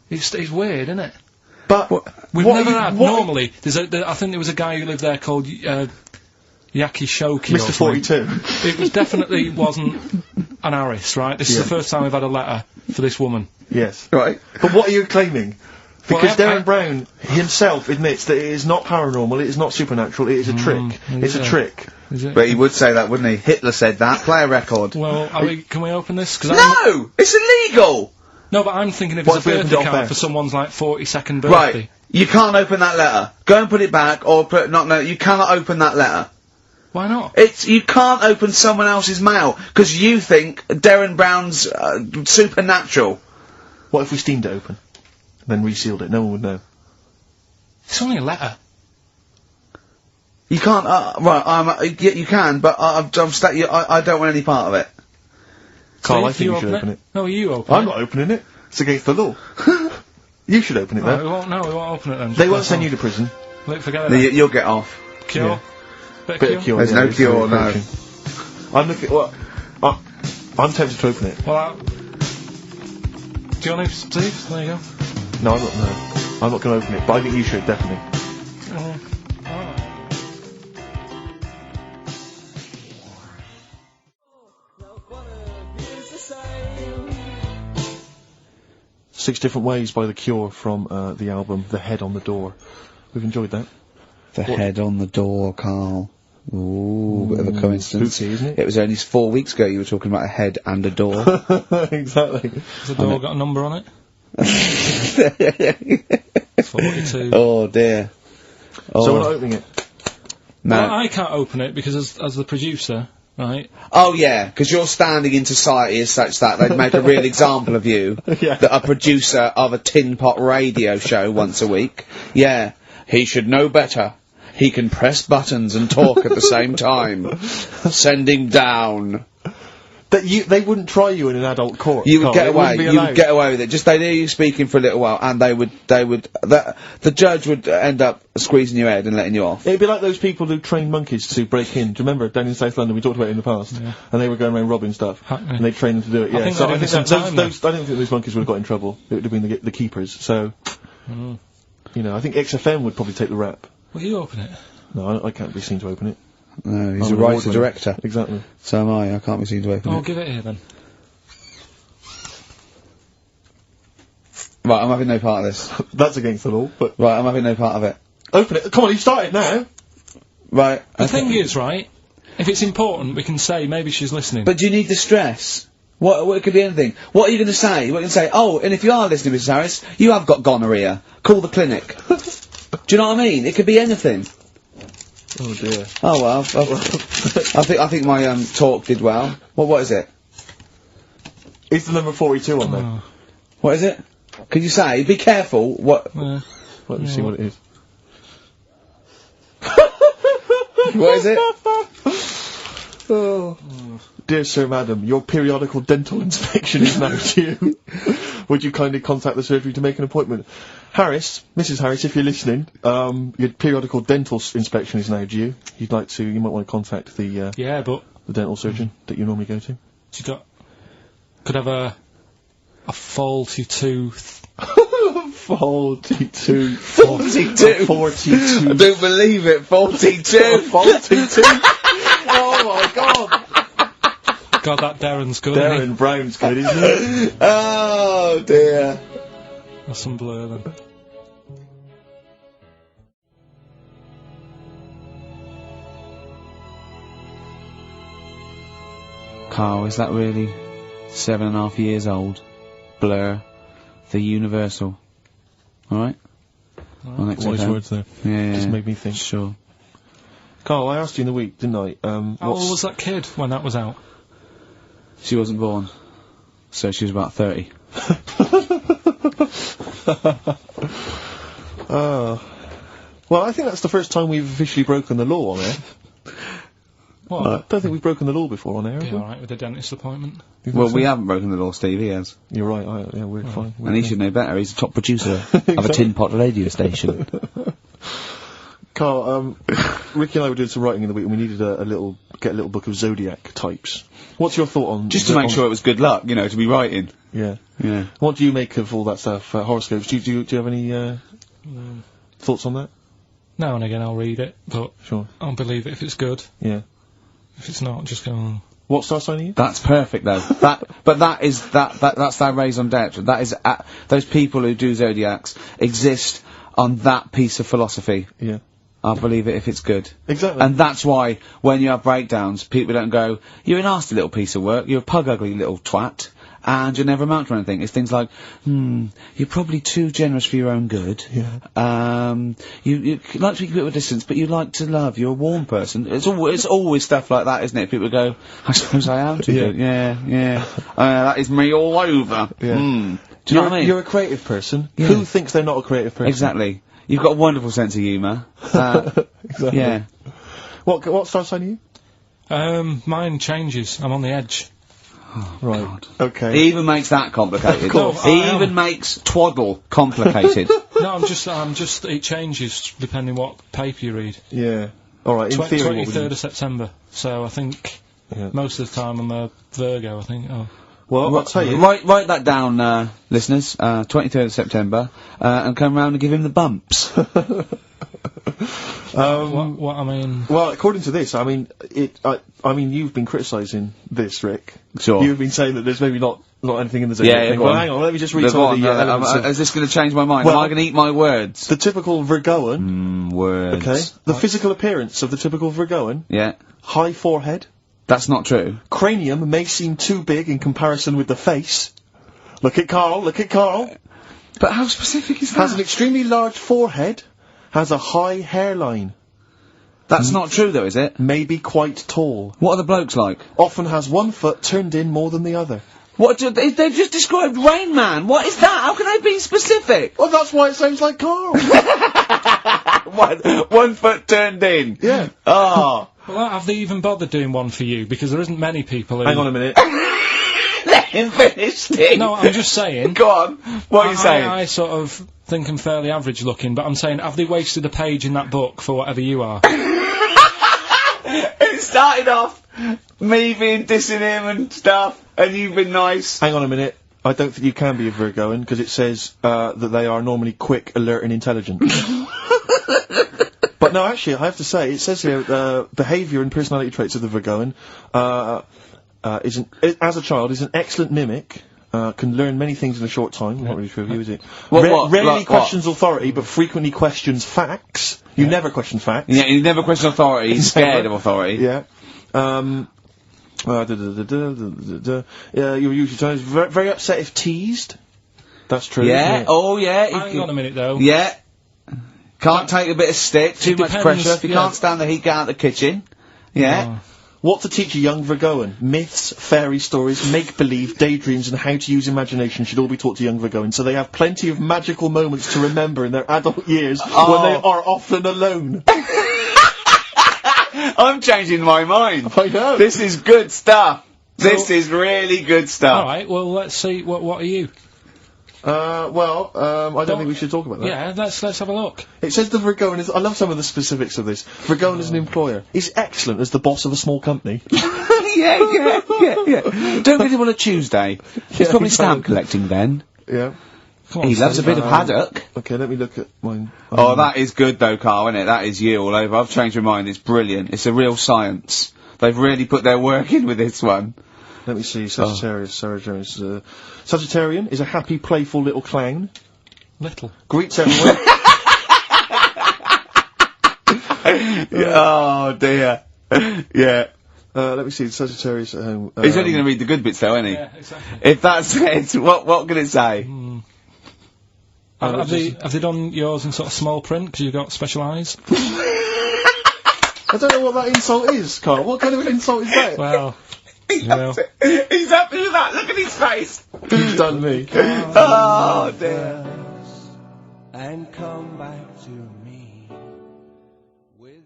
It's weird, isn't it? But We've what never you- had. what- Normally, I think there was a guy who lived there called Yaki Shoki. Mr. 42. It was definitely wasn't an Harris, right? This is Yeah. the first time we've had a letter for this woman. Yes. Right. But what are you claiming? Because Well, Darren Brown himself admits that it is not paranormal, it is not supernatural, it is a trick. It's a yeah. trick. Is it? But he would say that, wouldn't he? Hitler said that. Play a record. Well, can we open this? 'Cause No! It's illegal! No, but I'm thinking if What it's if a we opened birthday it off card air? for someone's, like, 42nd birthday. Right. You can't open that letter. Go and put it back, or you cannot open that letter. Why not? You can't open someone else's mail, because you think Darren Brown's supernatural. What if we steamed it open? Then resealed it? No one would know. It's only a letter. You can't, yeah, you can, but I don't want any part of it. Carl, I Steve, think you should open it. No, you open I'm it. not opening it. It's against the law. You should open it, Right, though. we won't open it then. They won't send you to prison. Look, forget it. You'll get off. Cure? Yeah. Bit Bit of of cure? cure. There's yeah, no it's cure, very no. approaching. I'm looking. Well, I'm tempted to open it. Well, do you want to, Steve? There you go. No, I'm not. No, I'm not going to open it. But I think you should definitely. Alright. 6 Different Ways by The Cure from the album The Head on the Door. We've enjoyed that. The head on the door, Carl. Ooh, bit of a coincidence. Spooky, isn't it? It was only 4 weeks ago you were talking about a head and a door. Exactly. Has the door got a number on it? 42. Oh dear. Oh, So we're not opening it. no. Well, I can't open it because as the producer, right? Oh yeah, because your standing in society is such that they'd make a real example of you. Yeah. That a producer of a tin pot radio show once a week. Yeah, he should know better. He can press buttons and talk at the same time. Send him down. They wouldn't try you in an adult court. You would Carl. get It away. wouldn't be You allowed. would get away with it. Just they'd hear you speaking for a little while, and the judge would end up squeezing your head and letting you off. It'd be like those people who train monkeys to break in. Do you remember down in South London? We talked about it in the past, and they were going around robbing stuff, and they trained them to do it. Yeah, think so they I did think some that time those I don't think those monkeys would have got in trouble. It would have been the keepers. So, you know, I think XFM would probably take the rap. Will you open it? No, I can't be seen to open it. No, he's I'm a an writer award-winner. director. Exactly. So am I. I can't be seen to open Oh, it. give it here then. Right, I'm having no part of this. That's against the law, but Right, I'm having no part of it. open it. Come on, you started now. Right. The okay. thing is, right? If it's important, we can say maybe she's listening. But do you need the stress? What it could be anything. What are you going to say? What are you going to say? Oh, and if you are listening, Mrs. Harris, you have got gonorrhea. Call the clinic. Do you know what I mean? It could be anything. Oh dear. Oh well. I think my talk did well. What is it? Is the number 42 on there? Oh, What is it? Can you say? Be careful. What? Let me see what it is. What is it? Oh. Dear Sir, Madam, your periodical dental inspection is now due. Would you kindly contact the surgery to make an appointment? Harris, Mrs. Harris, if you're listening, your periodical dental inspection is now due. You might want to contact the but the dental surgeon that you normally go to. Could have a faulty tooth. Faulty tooth. 42. 42. I don't believe it. 42. 42. Oh my god. God, that Darren's good. isn't he? Darren Brown's good, isn't he? Oh dear. That's some blur then. Carl, is that really 7.5 years old? Blur. The Universal. Alright? On Wise XFM. words there. Yeah. Just made me think. Sure. Carl, I asked you in the week, didn't I? How old was that kid when that was out? She wasn't born. So she was about 30. Well, I think that's the first time we've officially broken the law on air. What? I don't think we've broken the law before on air, Be have we? alright with a dentist appointment. Well, we haven't broken the law, Steve, he has. You're right, we're fine. And he should know better, he's the top producer of a tin pot radio station. Carl, Ricky and I were doing some writing in the week and we needed get a little book of zodiac types. What's your thought on... Just to make sure it was good luck, to be writing. Yeah. Yeah. What do you make of all that stuff, horoscopes? Do you have any, thoughts on that? Now and again I'll read it, but Sure. I'll believe it if it's good. Yeah. If it's not, just go on. What star sign are you? That's perfect though. That's their raison d'etre. That is, those people who do zodiacs exist on that piece of philosophy. Yeah. I'll believe it if it's good. Exactly. And that's why, when you have breakdowns, people don't go, you're a nasty little piece of work, you're a pug-ugly little twat, and you'll never amount to anything. It's things like, you're probably too generous for your own good. Yeah. You like to keep a bit of a distance, but you like to love, you're a warm person. It's always stuff like that, isn't it? People go, I suppose I am too good. Yeah. That is me all over. Yeah. Do you know what I mean? You're a creative person. Yeah. Who thinks they're not a creative person? Exactly. You've got a wonderful sense of humour. Exactly. Yeah. What star sign are you? Mine changes. I'm on the edge. Right. God. Okay. He even makes that complicated. Of course. He I even am. makes twaddle complicated. No, I'm just, it changes depending what paper you read. Yeah. Alright, in theory, what would 23rd you... of September. So I think Yeah. most of the time I'm a Virgo, I think. Oh. Well, I'll tell you. Write that down, listeners. 23rd of September, and come round and give him the bumps. What I mean... Well, according to this, I mean, you've been criticising this, Rick. Sure. You've been saying that there's maybe not anything in the zodiac thing. go Well, on. hang on, let me just read Go some on, of the elements of- is this going to change my mind? Well, Am I going to eat my words? The typical Virgoan, Words. okay? The physical appearance of the typical Virgoan, Yeah. high forehead, That's not true. cranium may seem too big in comparison with the face. Look at Carl, But how specific is has an extremely large forehead, has a high hairline, That's not true, though, is it? may be quite tall, What are the blokes like? often has one foot turned in more than the other. They've just described Rain Man. What is that? How can I be specific? Well, that's why it sounds like Carl. one foot turned in. Yeah. Oh. Well, have they even bothered doing one for you? Because there isn't many people who... Hang on a minute. Let him finish, Steve. No, I'm just saying... Go on. What are you saying? I sort of think I'm fairly average looking, but I'm saying, have they wasted a page in that book for whatever you are? It started off me being dissing him and stuff, and you've been nice. Hang on a minute. I don't think you can be a Virgoan, because it says that they are normally quick, alert and intelligent. But no, actually, I have to say, it says here, behaviour and personality traits of the Virgoan, as a child, is an excellent mimic, can learn many things in a short time. Not really true of you, is it? What? Rarely Like questions authority, but frequently questions facts. You never question facts. Yeah, you never question authority. He's scared of authority. Yeah. You're usually times very upset if teased. That's true. Yeah. Isn't it? Oh, yeah. Hang on a minute, though. Yeah. Can't take a bit of stick. Too much depends, pressure. If you yeah. can't stand the heat, get out the kitchen. Yeah. Oh. What to teach a young Virgoan? Myths, fairy stories, make-believe, daydreams, and how to use imagination should all be taught to young Virgoans, so they have plenty of magical moments to remember in their adult years when they are often alone. I'm changing my mind. I know. This is good stuff. This is really good stuff. Alright, well, let's see, what are you? I don't think we should talk about that. Yeah, let's have a look. It says the Vergoan is... I love some of the specifics of this. Vergoan is an employer. He's excellent as the boss of a small company. yeah. Don't really want a Tuesday. He's probably stamp collecting then. Yeah. Come on, He loves a Steve. bit of haddock. Okay, let me look at mine. Oh, that is good though, Carl, isn't it? That is you all over. I've changed my mind. It's brilliant. It's a real science. They've really put their work in with this one. Let me see, Sagittarius, Sarah Jones. Sagittarian is a happy, playful little clown. Little. Greets everyone. Oh dear. Yeah. Let me see, Sagittarius at home. He's only going to read the good bits though, isn't he? Yeah, exactly. If that says, what can it say? Have they done yours in sort of small print because you've got special eyes? I don't know what that insult is, Carl. What kind of an insult is that? Well, you know. He's happy with that. Look at his face. You've done me. Oh dear. And come back to me with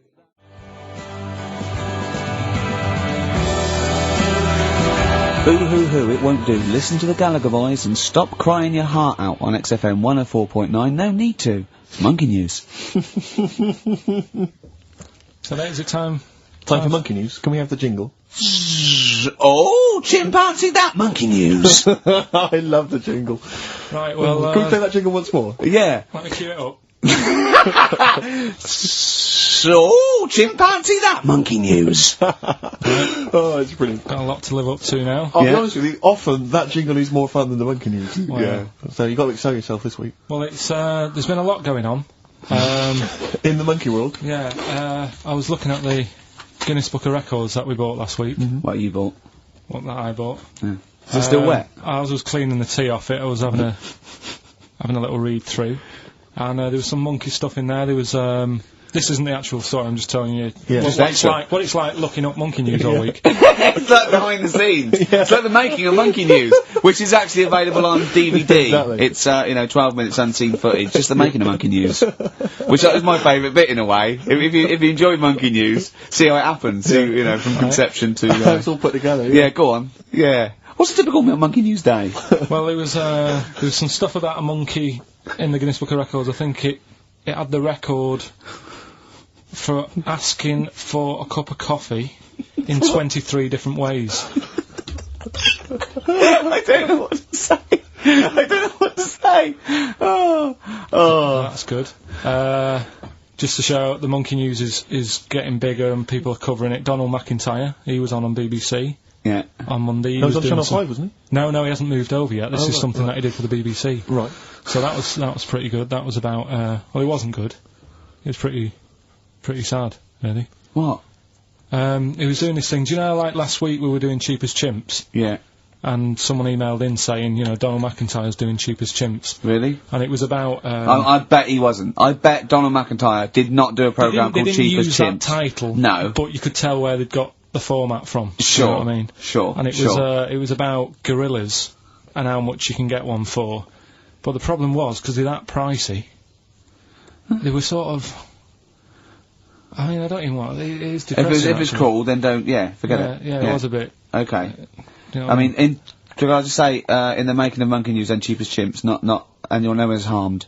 Boo hoo hoo, it won't do. Listen to the Gallagher Boys and stop crying your heart out on XFM 104.9. No need to. It's Monkey News. So is it time? Time for Monkey News. Can we have the jingle? Oh, chimpanzee, that Monkey News. I love the jingle. Right, well, Can we play that jingle once more? Yeah. let me cue it up. So, chimpanzee, that Monkey News. Oh, it's brilliant. Got a lot to live up to now. I'll be Yeah. honest with you, often that jingle is more fun than the Monkey News. Well, Yeah. So you've got to excel yourself this week. Well, it's there's been a lot going on. In the monkey world. Yeah, I was looking at the Guinness Book of Records that we bought last week. What you bought? What that I bought. Is it still wet? As I was cleaning the tea off it, I was having a little read through, and there was some monkey stuff in there. There was this isn't the actual story. I'm just telling you Yeah. what it's like looking up monkey news all week. It's like behind the scenes. It's like the making of Monkey News, which is actually available on DVD. Exactly. It's 12 minutes unseen footage, just the making of Monkey News, which is my favourite bit in a way. If you enjoy Monkey News, see how it happens. See, from conception to. It's all put together. Yeah, go on. Yeah. What's a typical Monkey News day? Well, there was some stuff about a monkey in the Guinness Book of Records. I think it had the record for asking for a cup of coffee in 23 different ways. I don't know what to say. Oh. That's good. Just to show the monkey news is getting bigger and people are covering it. Donald McIntyre, he was on BBC Yeah. on Monday. He That was on doing Channel some- 5, wasn't No, he hasn't moved over yet. This Oh, is right, something right. that he did for the BBC. he? Right. So that was pretty good. That was about well, it wasn't good. It was pretty sad, really. What? He was doing this thing. Do you know, like last week we were doing Cheap as Chimps, Yeah. and someone emailed in saying, Donald McIntyre's doing Cheap as Chimps, Really? and it was about. I bet he wasn't. I bet Donald McIntyre did not do a programme they called didn't Cheap as use that Chimps. title. No. But you could tell where they'd got the format from. Sure. You know what I mean? Sure. And it was about gorillas and how much you can get one for. But the problem was, because they're that pricey, they were sort of. I mean, I don't even want. It is depressing. If it's actually. cool, then don't. Yeah, forget it. Yeah, it was a bit. Okay. You know what I mean, could I just say, in the making of Monkey News and Cheap as Chimps, not, and you're nowhere harmed.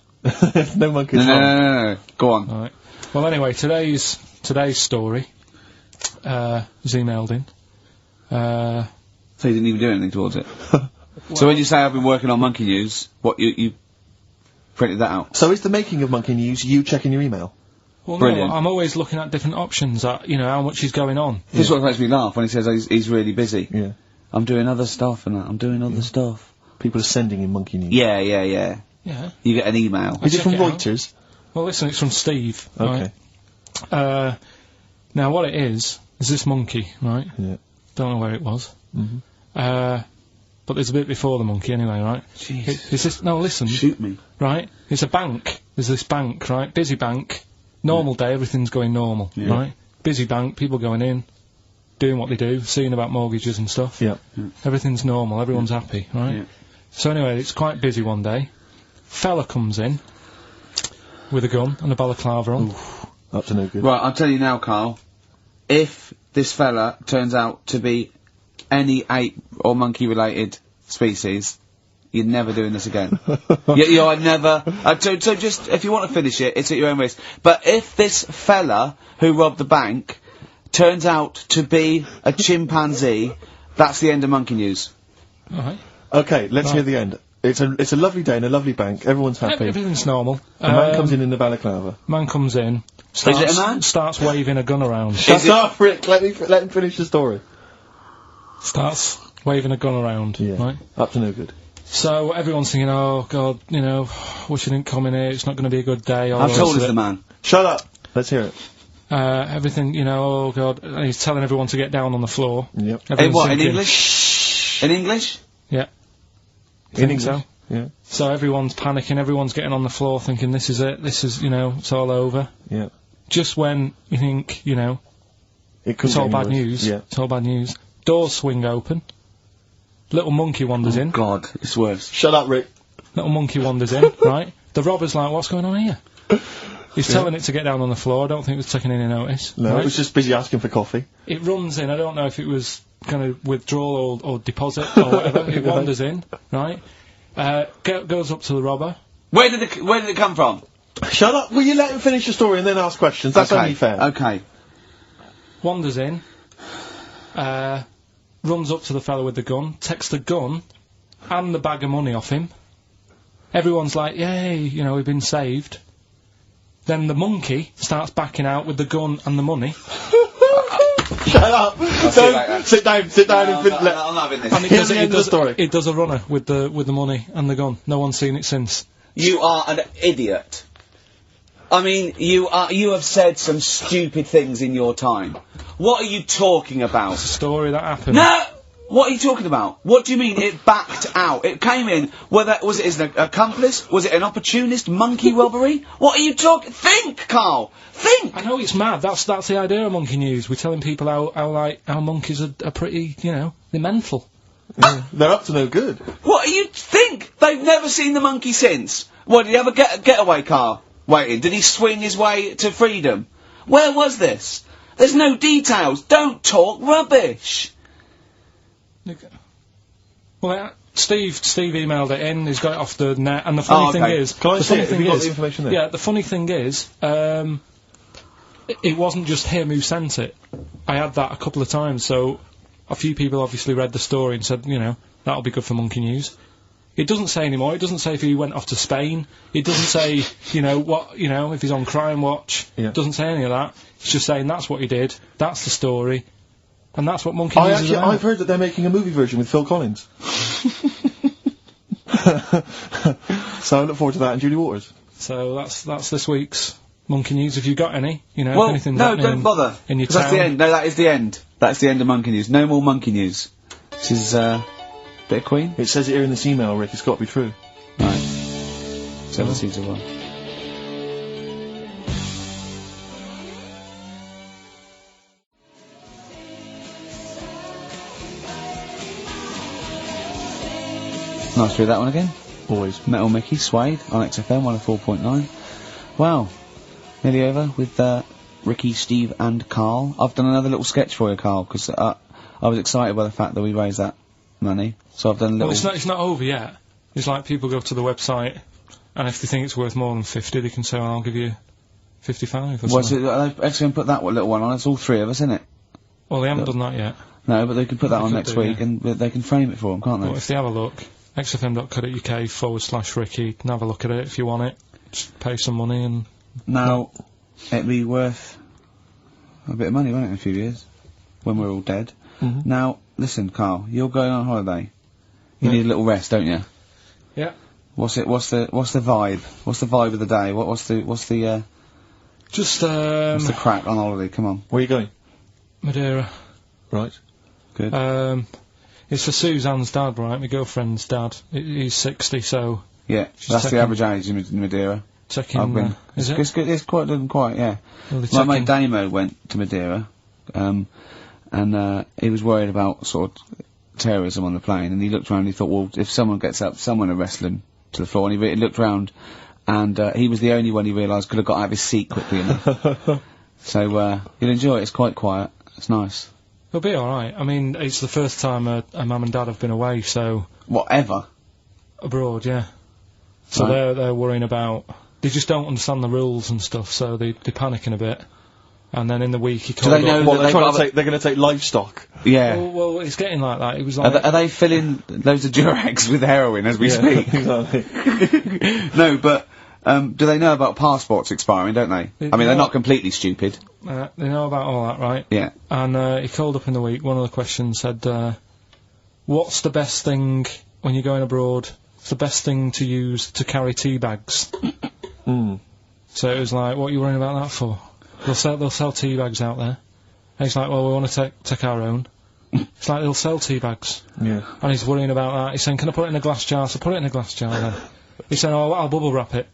No monkeys. No. Go on. All right. Well, anyway, today's story was emailed in. So you didn't even do anything towards it. So when you say I've been working on Monkey News, what you printed that out? So is the making of Monkey News you checking your email? Well, Brilliant. no, I'm always looking at different options. At how much is going on. This is what makes me laugh when he says he's really busy. Yeah. I'm doing other stuff and that. I'm doing other stuff. People are sending in Monkey News. Yeah. Yeah. You get an email. Is it check from it out. Reuters? Well, listen, it's from Steve. Okay. Right? Now, what it is this monkey, right? Yeah. Don't know where it was. Mhm. But there's a bit before the monkey anyway, right? Jeez. Is this... No, listen. Shoot me. Right? It's a bank. There's this bank, right? Busy bank. Normal day, everything's going normal, Yeah. right? Busy bank, people going in, doing what they do, seeing about mortgages and stuff. Yeah. Everything's normal, everyone's happy, right? Yeah. So anyway, it's quite busy one day. Fella comes in with a gun and a balaclava on. Up to no good. Right, I'll tell you now, Carl. If this fella turns out to be any ape or monkey-related species, you're never doing this again. you are never. So just if you want to finish it, it's at your own risk. But if this fella who robbed the bank turns out to be a chimpanzee, that's the end of Monkey News. All right. Okay, let's hear the end. It's a lovely day in a lovely bank. Everyone's happy. Everything's normal. A man comes in the balaclava. Man comes in. Is it a man? Starts waving a gun around. Shut up, Rick. Let him finish the story. Starts waving a gun around. Yeah. Right. Up to no good. So everyone's thinking, oh God, you know, wish I didn't come in here. It's not going to be a good day. How tall is the man? Shut up. Let's hear it. Everything, you know, oh God, and he's telling everyone to get down on the floor. Yep. In what? In thinking, English? In English? Yeah. In English. So. Yeah. So everyone's panicking, everyone's getting on the floor thinking this is it, this is, you know, it's all over. Yeah. Just when you think, you know, it's all bad news. Yeah. It's all bad news. Doors swing open. Little monkey wanders in. God, it's worse. Shut up, Rick. Little monkey wanders in, right? The robber's like, what's going on here? He's telling it to get down on the floor. I don't think it was taking any notice. No, right? it was just busy asking for coffee. It runs in. I don't know if it was going to withdraw or deposit or whatever. It wanders in, right? Goes up to the robber. Where did it come from? Shut up. Will you let him finish the story and then ask questions? That's only fair. Okay. Wanders in. Runs up to the fellow with the gun. Takes the gun and the bag of money off him. Everyone's like, yay, you know, we've been saved. Then the monkey starts backing out with the gun and the money. Shut up! Sit down and I'm not having this. And Here's the end of the story. It does a runner with the money and the gun. No one's seen it since. You are an idiot. I mean, you have said some stupid things in your time. What are you talking about? It's a story that happened. No! What are you talking about? What do you mean it backed out? It came in, was it as an accomplice? Was it an opportunist monkey robbery? What are you talking? Think, Carl! Think! I know it's mad, that's the idea of Monkey News. We're telling people how monkeys are pretty, you know, they're mental. Yeah. They're up to no good. What do you think? They've never seen the monkey since. What, did he have a getaway car waiting? Did he swing his way to freedom? Where was this? There's no details. Don't talk rubbish. Well, Steve emailed it in. He's got it off the net, and the funny thing is, Can I see it? Have you got the information there? yeah, the funny thing is, it wasn't just him who sent it. I had that a couple of times, so a few people obviously read the story and said, you know, that'll be good for Monkey News. It doesn't say anymore. It doesn't say if he went off to Spain. It doesn't say, you know, what, you know, if he's on Crime Watch. Yeah. It doesn't say any of that. It's just saying that's what he did. That's the story. And that's what Monkey News is about. I've heard that they're making a movie version with Phil Collins. So I look forward to that and Julie Waters. So that's this week's Monkey News. If you've got any, you know, Well, anything no, don't bother. in your 'Cause that's the town. end. No, that is the end. That's the end of Monkey News. No more Monkey News. This is, bit of Queen. It says it here in this email, Rick. It's got to be true. Right. 7 seems to well. Nice to hear that one again. Always. Metal Mickey, Suede, on XFM 104.9. Wow. Nearly over with Ricky, Steve and Carl. I've done another little sketch for you, Carl, because I was excited by the fact that we raised that money. So I've done a little... Well, it's not over yet. It's like people go to the website, and if they think it's worth more than 50, they can say, well, I'll give you 55 or Was something. it, they've actually put that little one on, it's all three of us, isn't it? Well, they haven't done that yet. No, but they can put that They on could next do, week yeah. and they can frame it for them, can't they? But if they have a look, xfm.co.uk/Ricky, and have a look at it if you want it. Just pay some money and... Now, it'd be worth a bit of money, won't it, in a few years? When we're all dead. Mhm. Now, listen, Carl, you're going on holiday. You Yeah. need a little rest, don't you? Yeah. What's the vibe? What's the vibe of the day? What's the Just, what's the crack on holiday? Come on. Where are you going? Madeira. Right. Good. It's for Suzanne's dad, right? My girlfriend's dad. He's 60, so Yeah, She's that's the taking- average age in Madeira. taking... I've been. is it? It's good. It's quite, yeah. Well, they're My mate taking- Damo went to Madeira, and he was worried about sort of terrorism on the plane, and he looked around and he thought, well, if someone gets up, someone will wrestle him to the floor, and he looked round, and he was the only one he realised could have got out of his seat quickly enough. So, you'll enjoy it, it's quite quiet, it's nice. It'll be alright. I mean, it's the first time a mum and dad have been away, so... Whatever. abroad, yeah. So Right. they're worrying about. They just don't understand the rules and stuff, so they're panicking a bit. And then in the week he called they know up. Well, that they're going to take livestock. Yeah. Well, it's getting like that. It was Are, like. are they filling loads of Durags with heroin as we speak? Exactly. No, but do they know about passports expiring, don't they? I mean, they're not completely stupid. They know about all that, right? Yeah. And he called up in the week. One of the questions said, "What's the best thing when you're going abroad? What's the best thing to use to carry tea bags?" So it was like, "What are you worrying about that for? They'll sell tea bags out there." And he's like, "Well, we want to take our own." It's like they'll sell tea bags. Yeah. And he's worrying about that. He's saying, "Can I put it in a glass jar?" So put it in a glass jar then. He's saying, "Oh, I'll bubble wrap it."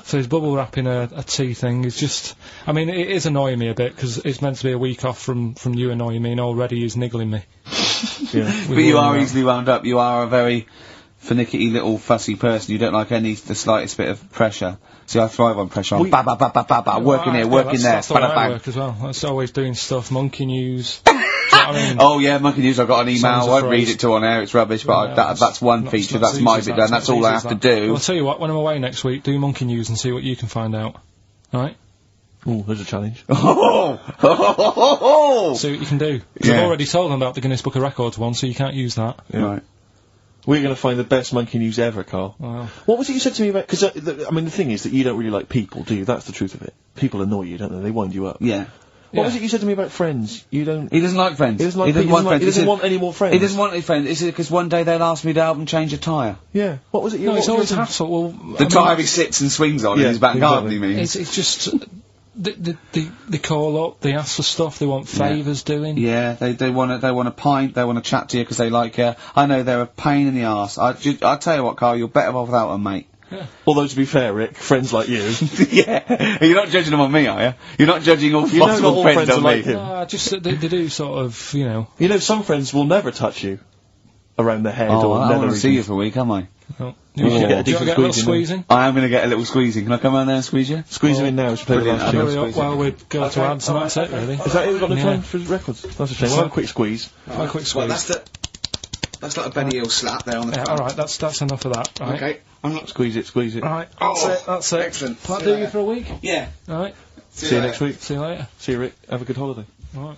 So he's bubble wrapping a tea thing. It's just, I mean, it is annoying me a bit because it's meant to be a week off from you annoying me, and already he's niggling me. Yeah. But you are easily wound up. You are a very finicky little fussy person. You don't like the slightest bit of pressure. See, I thrive on pressure. I'm ba ba ba ba ba ba, working here, working there, That's the way bada I bang. work as well. That's always doing stuff, monkey news. Do you know what I mean? Oh yeah, monkey news. I got an email. Sounds I won't a read phrase. it to on air. It's rubbish, but that's one Not- feature. not That's as my easy bit as done. that, That's not all as I easy have as to that. do. Well, I'll tell you what, when I'm away next week, do monkey news and see what you can find out. Right? Ooh, there's a challenge. Oh, See what you can do. 'Cause Yeah. I've already told them about the Guinness Book of Records one, so you can't use that. Right. We're going to find the best monkey news ever, Carl. Wow. What was it you said to me about? Because I mean, the thing is that you don't really like people, do you? That's the truth of it. People annoy you, don't they? They wind you up. Yeah. What was it you said to me about friends? You don't. He doesn't like friends. He doesn't like. He doesn't want friends. He doesn't want any more friends. He doesn't want any friends. Is it because one day they'll ask me to help them change a tyre? Yeah. What was it? No, it's what always was a it? hassle. Well, The tyre he sits and swings on in Yeah, his back garden, exactly. he means. it's just they call up, they ask for stuff, they want favours doing. Yeah, they want a pint, they want to chat to you because they like you. I know they're a pain in the arse. I tell you what, Carl, you're better off without them, mate. Although to be fair, Rick, friends like you. Yeah, you're not judging them on me, are you? You're not judging all You know possible not all friends friends on are me. like him. Just they do sort of, you know. You know, some friends will never touch you around the head Oh, or I nether want to see you region. for a week, am I? Oh, You should get a do you decent get a little squeeze in squeezing? I am going to get a little squeezing. Can I come around there and squeeze you? Squeeze him in now. Should play the Brilliant. last I'll tune. do it. Well, we'd go to ads and that's it, really. Is that it? We've got no Yeah. time for records. That's a shame. We'll have a quick squeeze. A quick squeeze. That's like a Benny Hill slap there on the Yeah, alright, that's enough of that, right? Okay. I'm not. Squeeze it. Squeeze it. Right, Oh, that's it. excellent. Will that See do you you later. for a week? Yeah. Alright, See you next week. see you later. See you, Rick. Have a good holiday. Alright.